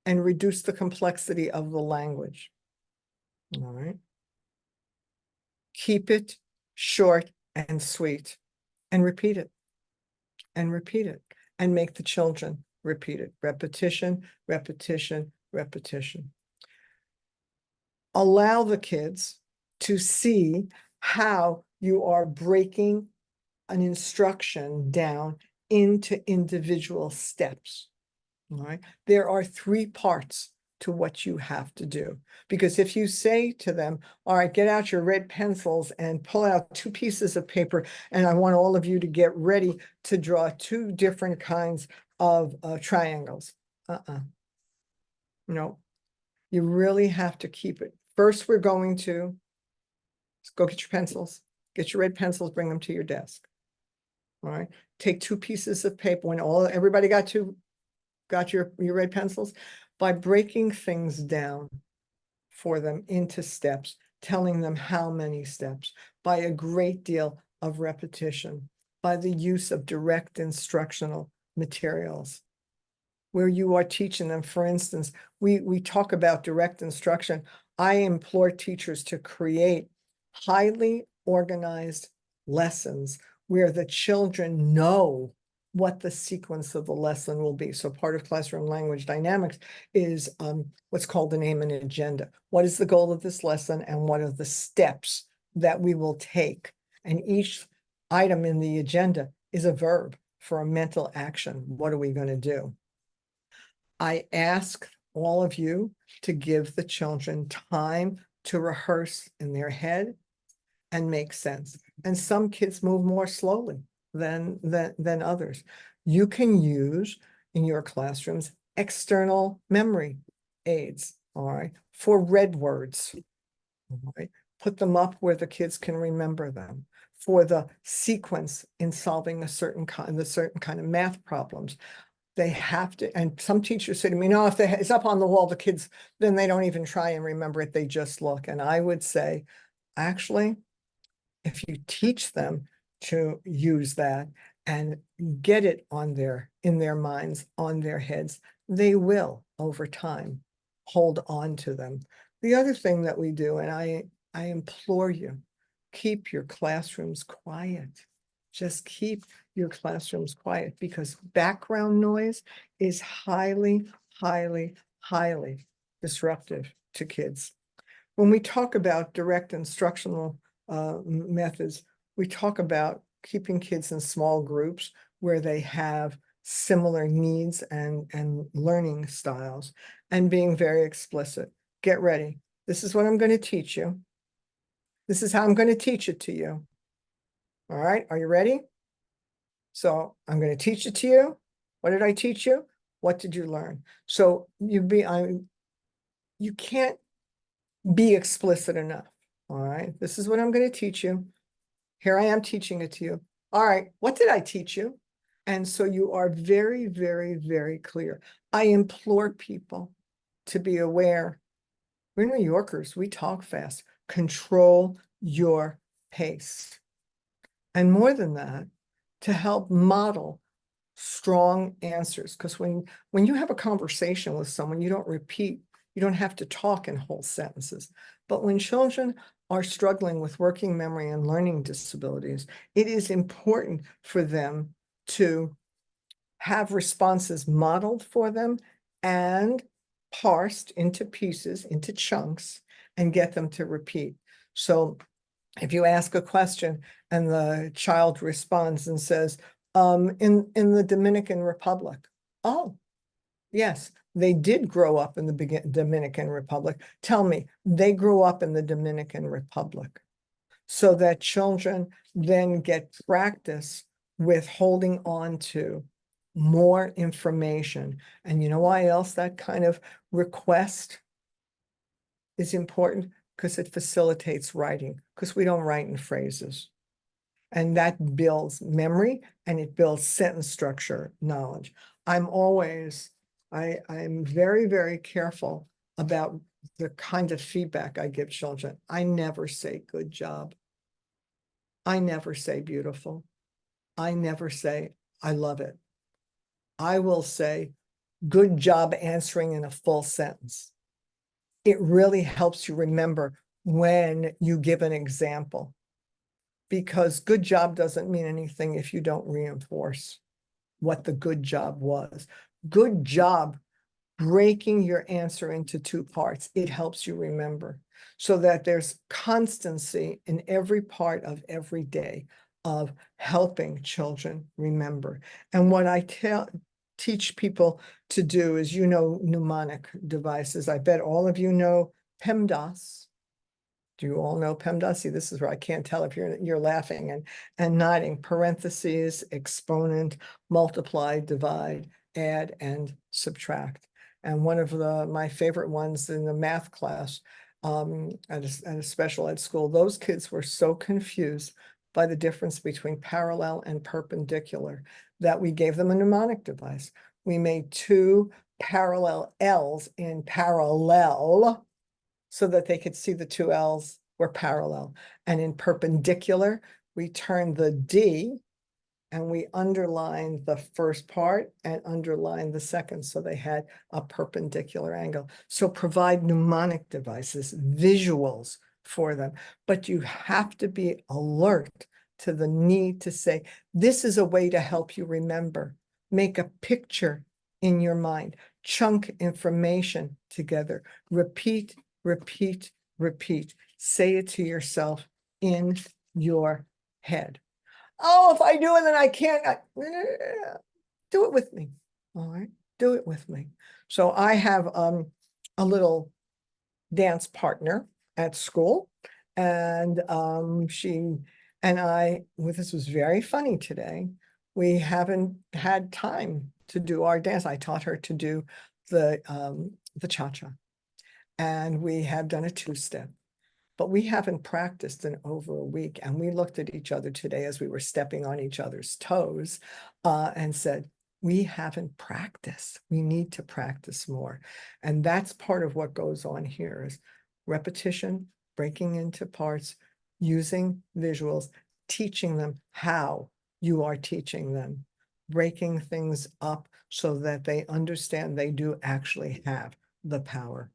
and reduce the complexity of the language. All right. Keep it short and sweet, and repeat it, and repeat it, and make the children repeat it. Repetition, repetition, repetition. Allow the kids to see how you are breaking an instruction down into individual steps. All right. There are 3 parts to what you have to do. Because if you say to them, all right, get out your red pencils and pull out 2 pieces of paper, and I want all of you to get ready to draw 2 different kinds of triangles. No, you really have to keep it. First, we're going to go get your pencils, get your red pencils, bring them to your desk. All right. Take 2 pieces of paper. When everybody got your red pencils, by breaking things down for them into steps, telling them how many steps, by a great deal of repetition, by the use of direct instructional materials, where you are teaching them. For instance, we talk about direct instruction. I implore teachers to create highly organized lessons where the children know what the sequence of the lesson will be. So part of classroom language dynamics is what's called the name and agenda. What is the goal of this lesson, and what are the steps that we will take? And each item in the agenda is a verb for a mental action. What are we going to do? I ask all of you to give the children time to rehearse in their head and make sense. And some kids move more slowly than others. You can use in your classrooms external memory aids, all right, for red words. All right. Put them up where the kids can remember them. For the sequence in solving a certain kind of math problems, they have to. And some teachers say to me, no, if it's up on the wall, the kids, then they don't even try and remember it. They just look. And I would say, actually, if you teach them to use that and get it in their minds, on their heads, they will over time hold on to them. The other thing that we do, and I implore you, keep your classrooms quiet. Just keep your classrooms quiet, because background noise is highly, highly, highly disruptive to kids. When we talk about direct instructional methods, we talk about keeping kids in small groups where they have similar needs and learning styles, and being very explicit. Get ready. This is what I'm going to teach you. This is how I'm going to teach it to you. All right, are you ready? So I'm going to teach it to you. What did I teach you? What did you learn? So you can't be explicit enough. All right, this is what I'm going to teach you. Here I am teaching it to you. All right, what did I teach you? And so you are very, very, very clear. I implore people to be aware. We're New Yorkers, we talk fast. Control your pace. And more than that, to help model strong answers. Because when you have a conversation with someone, you don't repeat, you don't have to talk in whole sentences. But when children are struggling with working memory and learning disabilities, it is important for them to have responses modeled for them and parsed into pieces, into chunks, and get them to repeat. So if you ask a question and the child responds and says, in the Dominican Republic. Oh, yes, they did grow up in the Dominican Republic. Tell me, they grew up in the Dominican Republic, so that children then get practice with holding on to more information. And you know why else that kind of request is important? Because it facilitates writing, because we don't write in phrases. And that builds memory and it builds sentence structure knowledge. I'm very, very careful about the kind of feedback I give children. I never say good job. I never say beautiful. I never say I love it. I will say good job answering in a full sentence. It really helps you remember when you give an example, because good job doesn't mean anything if you don't reinforce what the good job was. Good job, breaking your answer into two parts, it helps you remember, so that there's constancy in every part of every day of helping children remember. And what I teach people to do is, mnemonic devices. I bet all of you know PEMDAS. Do you all know PEMDAS? See, this is where I can't tell if you're laughing and nodding. Parentheses, exponent, multiply, divide, add, and subtract. And one of my favorite ones in the math class at a special ed school, those kids were so confused by the difference between parallel and perpendicular that we gave them a mnemonic device. We made two parallel L's in parallel, so that they could see the two L's were parallel. And in perpendicular, we turned the D and we underlined the first part and underlined the second, so they had a perpendicular angle. So provide mnemonic devices, visuals for them, but you have to be alert to the need to say, this is a way to help you remember. Make a picture in your mind, chunk information together, repeat, repeat, repeat. Say it to yourself in your head. Oh, if I do it, then I can't. Do it with me. All right, do it with me. So I have a little dance partner at school, and she and I, well, this was very funny today. We haven't had time to do our dance. I taught her to do the cha-cha, and we have done a two-step, but we haven't practiced in over a week. And we looked at each other today as we were stepping on each other's toes and said, we haven't practiced. We need to practice more. And that's part of what goes on here is repetition, breaking into parts, using visuals, teaching them how you are teaching them, breaking things up so that they understand they do actually have the power.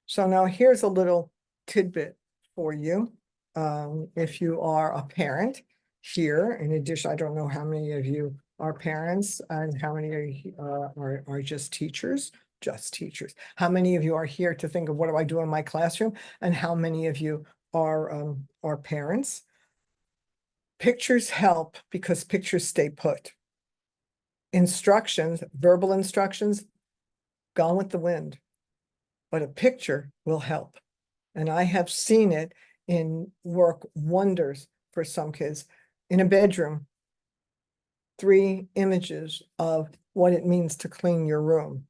So now here's a little tidbit for you. If you are a parent here, in addition, I don't know how many of you are parents and how many are just teachers, How many of you are here to think of what do I do in my classroom? And how many of you are parents? Pictures help because pictures stay put. Instructions, verbal instructions, gone with the wind. But a picture will help. And I have seen it work wonders for some kids. In a bedroom, 3 images of what it means to clean your room.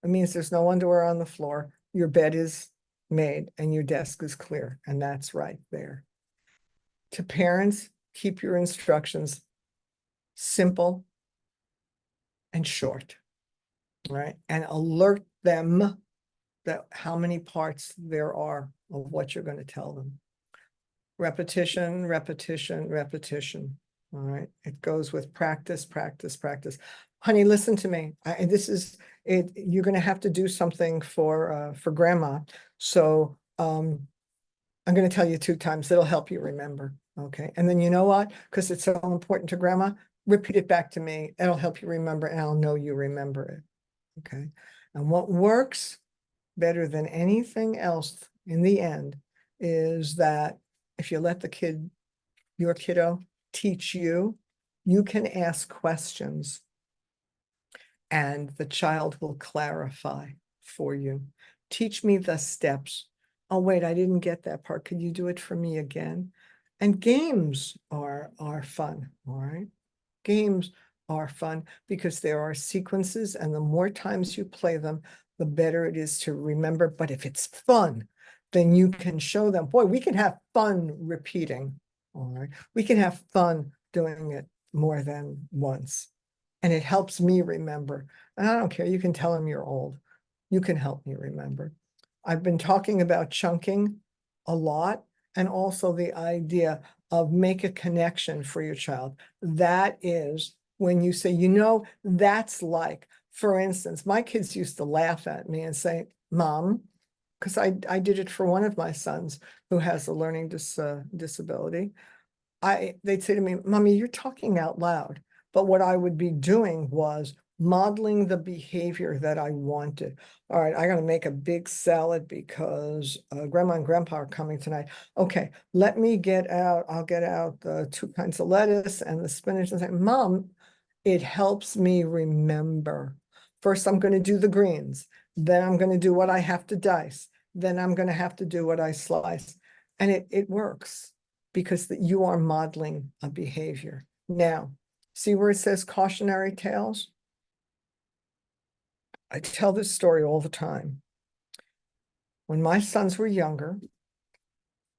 It means there's no underwear on the floor, your bed is made, and your desk is clear, and that's right there. To parents, keep your instructions simple and short, right? And alert them that how many parts there are of what you're going to tell them. Repetition, repetition, repetition. All right. It goes with practice, practice, practice. Honey, listen to me. This is it. You're going to have to do something for grandma. So I'm going to tell you 2 times. It'll help you remember. Okay. And then you know what? Because it's so important to grandma, repeat it back to me. It'll help you remember, and I'll know you remember it. Okay. And what works better than anything else in the end is that if you let your kiddo teach you, You can ask questions and the child will clarify for you. Teach me the steps. Oh, wait, I didn't get that part. Could you do it for me again? And games are fun, all right? Games are fun because there are sequences, and the more times you play them, the better it is to remember. But if it's fun, then you can show them, boy, we can have fun repeating, all right? We can have fun doing it more than once. And it helps me remember. And I don't care, you can tell them you're old. You can help me remember. I've been talking about chunking a lot, and also the idea of make a connection for your child. That is when you say, you know, that's like, for instance, my kids used to laugh at me and say, Mom, because I did it for one of my sons who has a learning disability. They'd say to me, Mommy, you're talking out loud. But what I would be doing was modeling the behavior that I wanted. All right, I got to make a big salad because Grandma and Grandpa are coming tonight. Okay, let me get out, I'll get out the 2 kinds of lettuce and the spinach and say, Mom, it helps me remember. First, I'm going to do the greens. Then I'm going to do what I have to dice. Then I'm going to have to do what I slice. And it works because you are modeling a behavior. Now, see where it says cautionary tales? I tell this story all the time. When my sons were younger,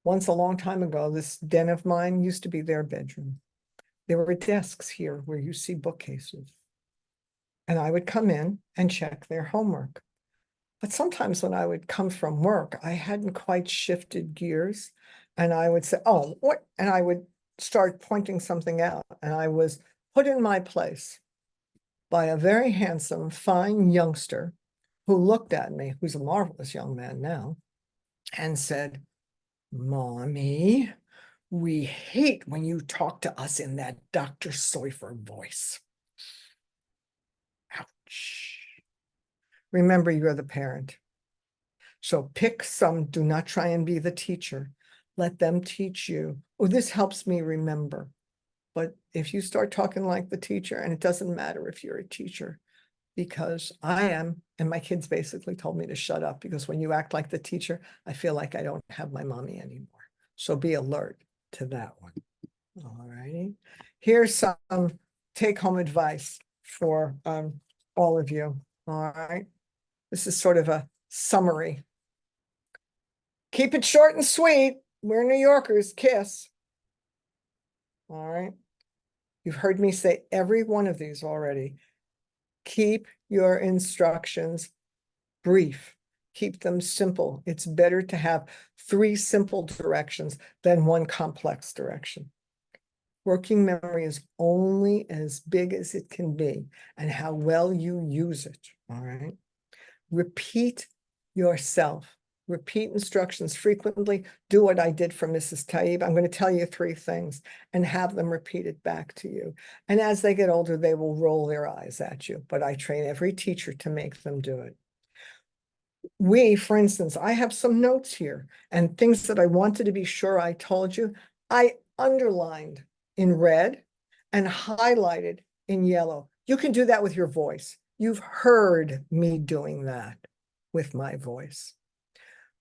once a long time ago, this den of mine used to be their bedroom. There were desks here where you see bookcases. And I would come in and check their homework. But sometimes when I would come from work, I hadn't quite shifted gears. And I would say, oh, what? And I would start pointing something out. And I was put in my place by a very handsome, fine youngster who looked at me, who's a marvelous young man now, and said, Mommy, we hate when you talk to us in that Dr. Soifer voice. Ouch. Remember, you're the parent. So pick some, do not try and be the teacher. Let them teach you. Oh, this helps me remember. But if you start talking like the teacher, and it doesn't matter if you're a teacher, because I am, and my kids basically told me to shut up because when you act like the teacher, I feel like I don't have my mommy anymore. So be alert to that one. All righty. Here's some take-home advice for all of you. All right. This is sort of a summary. Keep it short and sweet. We're New Yorkers, kiss. All right. You've heard me say every one of these already. Keep your instructions brief. Keep them simple. It's better to have 3 simple directions than 1 complex direction. Working memory is only as big as it can be and how well you use it. All right. Repeat yourself. Repeat instructions frequently. Do what I did for Mrs. Taib. I'm going to tell you 3 things and have them repeat it back to you. And as they get older, they will roll their eyes at you. But I train every teacher to make them do it. For instance, I have some notes here and things that I wanted to be sure I told you. I underlined in red and highlighted in yellow. You can do that with your voice. You've heard me doing that with my voice.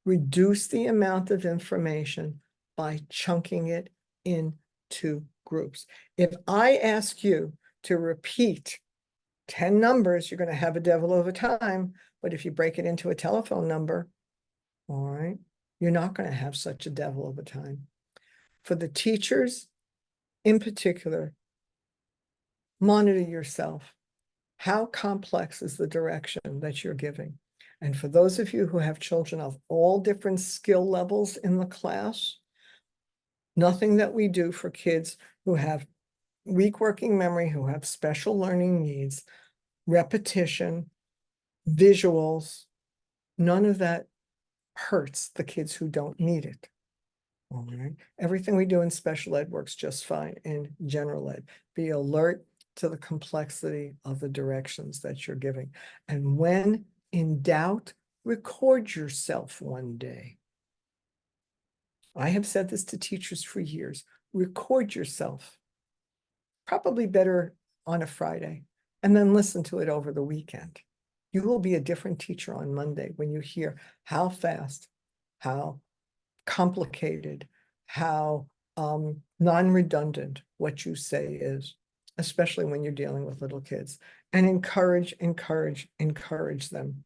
Reduce the amount of information by chunking it into groups. If I ask you to repeat 10 numbers, you're going to have a devil of a time. But if you break it into a telephone number, all right, you're not going to have such a devil of a time. For the teachers in particular, monitor yourself. How complex is the direction that you're giving? And for those of you who have children of all different skill levels in the class, nothing that we do for kids who have weak working memory, who have special learning needs, repetition, visuals, none of that hurts the kids who don't need it. All right. Everything we do in special ed works just fine in general ed. Be alert to the complexity of the directions that you're giving. And when in doubt, record yourself one day. I have said this to teachers for years. Record yourself. probably better on a Friday, and then listen to it over the weekend. You will be a different teacher on Monday when you hear how fast, how complicated, how non-redundant what you say is, especially when you're dealing with little kids. And encourage them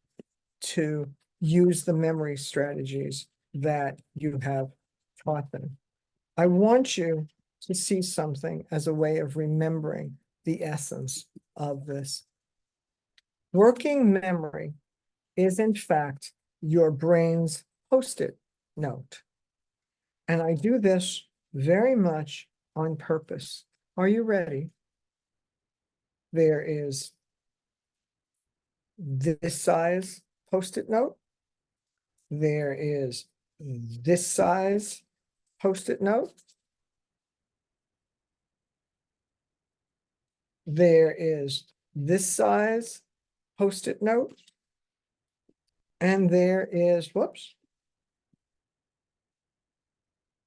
to use the memory strategies that you have taught them. I want you to see something as a way of remembering the essence of this. Working memory is, in fact, your brain's post-it note. And I do this very much on purpose. Are you ready? There is this size post-it note. There is this size post-it note. There is this size post-it note. And there is, whoops,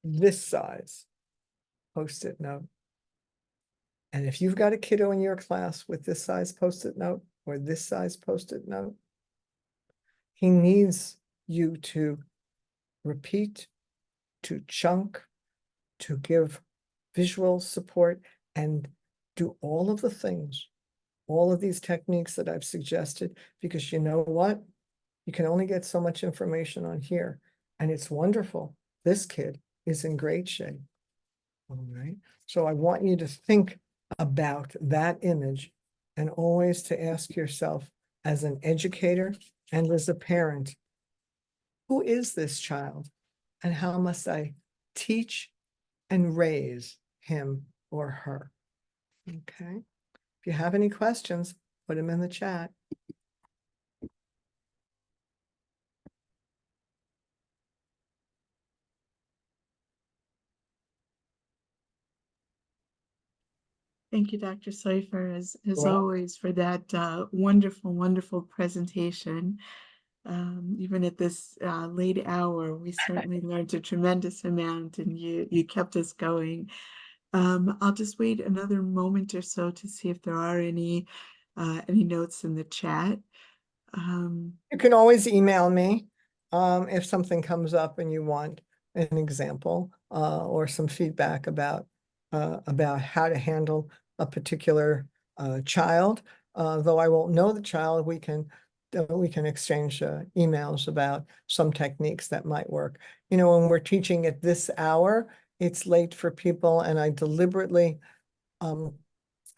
this size post-it note. And if you've got a kiddo in your class with this size post-it note or this size post-it note, he needs you to repeat, to chunk, to give visual support, and do all of the things, all of these techniques that I've suggested, because you know what? You can only get so much information on here, and it's wonderful. This kid is in great shape. All right. So I want you to think about that image and always to ask yourself, as an educator and as a parent, who is this child and how must I teach and raise him or her? Okay. If you have any questions, put them in the chat. Thank you, Dr. Soifer, as Well, always, for that wonderful, wonderful presentation. Even at this late hour, we certainly learned a tremendous amount, and you kept us going. I'll just wait another moment or so to see if there are any notes in the chat. you can always email me if something comes up and you want an example or some feedback about how to handle a particular child. Though I won't know the child, we can exchange emails about some techniques that might work. You know, when we're teaching at this hour, it's late for people, and I deliberately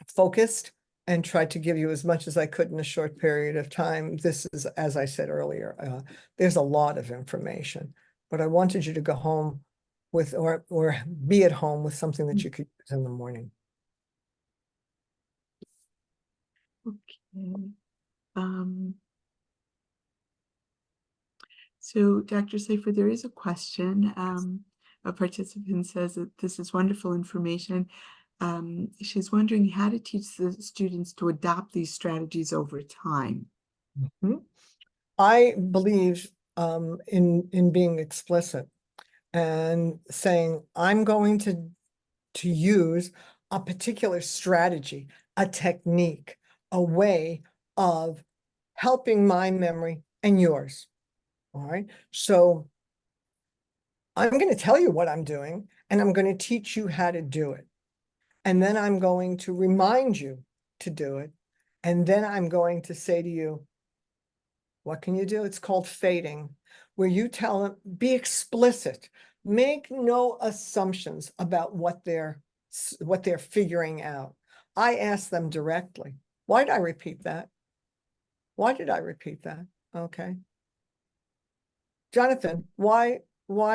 focused and tried to give you as much as I could in a short period of time. This is, as I said earlier, there's a lot of information, but I wanted you to go home with, or be at home with something that you could use in the morning. Okay. So, Dr. Soifer, there is a question. A participant says that this is wonderful information. She's wondering how to teach the students to adopt these strategies over time. Mhm. I believe in being explicit and saying, I'm going to use a particular strategy, a technique, a way of helping my memory and yours. All right. So I'm going to tell you what I'm doing, and I'm going to teach you how to do it. And then I'm going to remind you to do it. And then I'm going to say to you, what can you do? It's called fading, where you tell them, be explicit, make no assumptions about what they're figuring out. I ask them directly, why did I repeat that? Why did I repeat that? Okay. Jonathan, why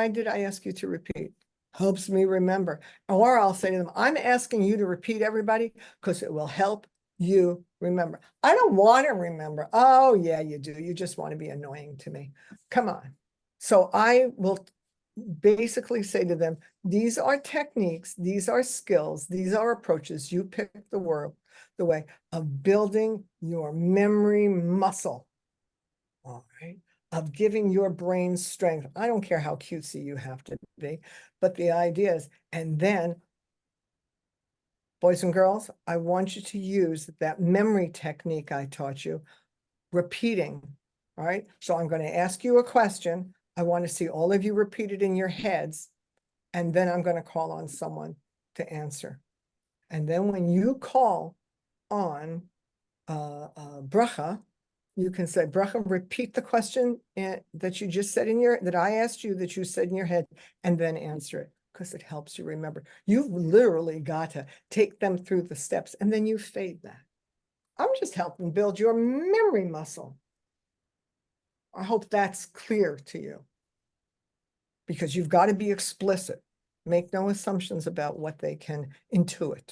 did I ask you to repeat? Helps me remember. Or I'll say to them, I'm asking you to repeat, everybody, because it will help you remember. I don't want to remember. Oh, yeah, you do. You just want to be annoying to me. Come on. So I will basically say to them, these are techniques, these are skills, these are approaches. You pick the way of building your memory muscle. All right. Of giving your brain strength. I don't care how cutesy you have to be, but the idea is, and then boys and girls, I want you to use that memory technique I taught you, repeating. All right. So I'm going to ask you a question. I want to see all of you repeat it in your heads. And then I'm going to call on someone to answer. And then when you call on bracha, you can say, bracha, repeat the question that you just said that I asked you, that you said in your head, and then answer it, because it helps you remember. You've literally got to take them through the steps, and then you fade that. I'm just helping build your memory muscle. I hope that's clear to you, because you've got to be explicit. Make no assumptions about what they can intuit.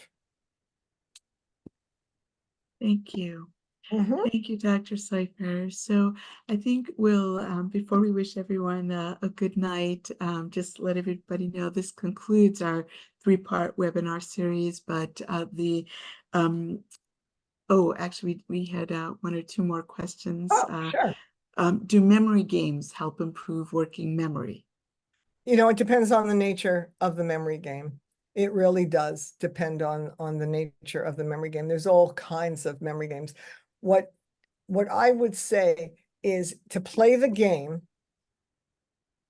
Thank you. Mm-hmm. Thank you, Dr. Soifer. So I think we'll, before we wish everyone a good night, just let everybody know this concludes our three-part webinar series, but actually we had one or two more questions. Oh, sure. Do memory games help improve working memory? You know, it depends on the nature of the memory game. It really does depend on the nature of the memory game. There's all kinds of memory games. What I would say is to play the game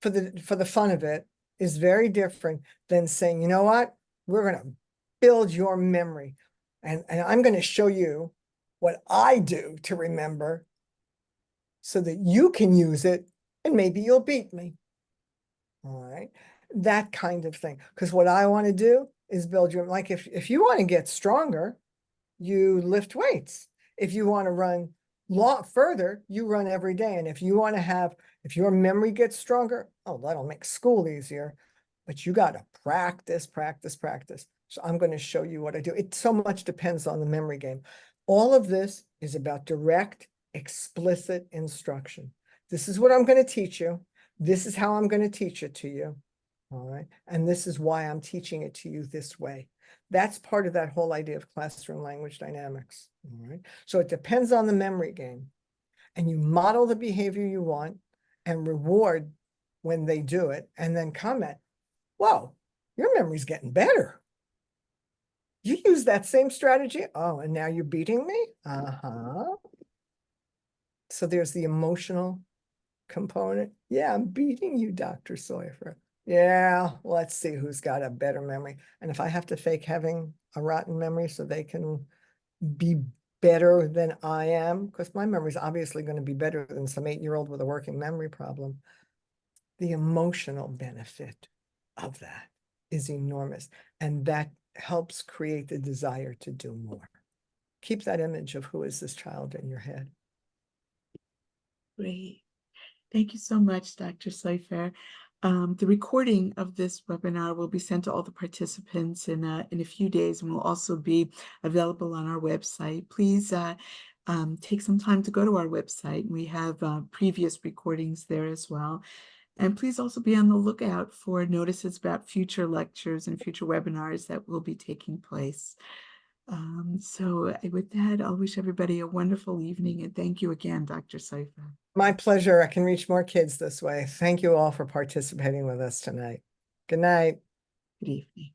for the fun of it is very different than saying, you know what, we're going to build your memory, and I'm going to show you what I do to remember so that you can use it and maybe you'll beat me. All right. That kind of thing. Because what I want to do is build your, like, if you want to get stronger, you lift weights. If you want to run further, you run every day. And if you want to have, if your memory gets stronger, oh, that'll make school easier. But you got to practice, practice, practice. So I'm going to show you what I do. It so much depends on the memory game. All of this is about direct, explicit instruction. This is what I'm going to teach you. This is how I'm going to teach it to you. All right. And this is why I'm teaching it to you this way. That's part of that whole idea of classroom language dynamics. All right. So it depends on the memory game. And you model the behavior you want and reward when they do it, and then comment, whoa, your memory's getting better. You use that same strategy. Oh, and now you're beating me? Uh-huh. So there's the emotional component. Yeah, I'm beating you, Dr. Soifer. Yeah, let's see who's got a better memory. And if I have to fake having a rotten memory so they can be better than I am, because my memory is obviously going to be better than some 8-year-old with a working memory problem, the emotional benefit of that is enormous. And that helps create the desire to do more. Keep that image of who is this child in your head. Great. Thank you so much, Dr. Soifer. The recording of this webinar will be sent to all the participants in a few days and will also be available on our website. Please take some time to go to our website. We have previous recordings there as well. And please also be on the lookout for notices about future lectures and future webinars that will be taking place. So with that, I'll wish everybody a wonderful evening, and thank you again, Dr. Soifer. My pleasure. I can reach more kids this way. Thank you all for participating with us tonight. Good night. Good evening.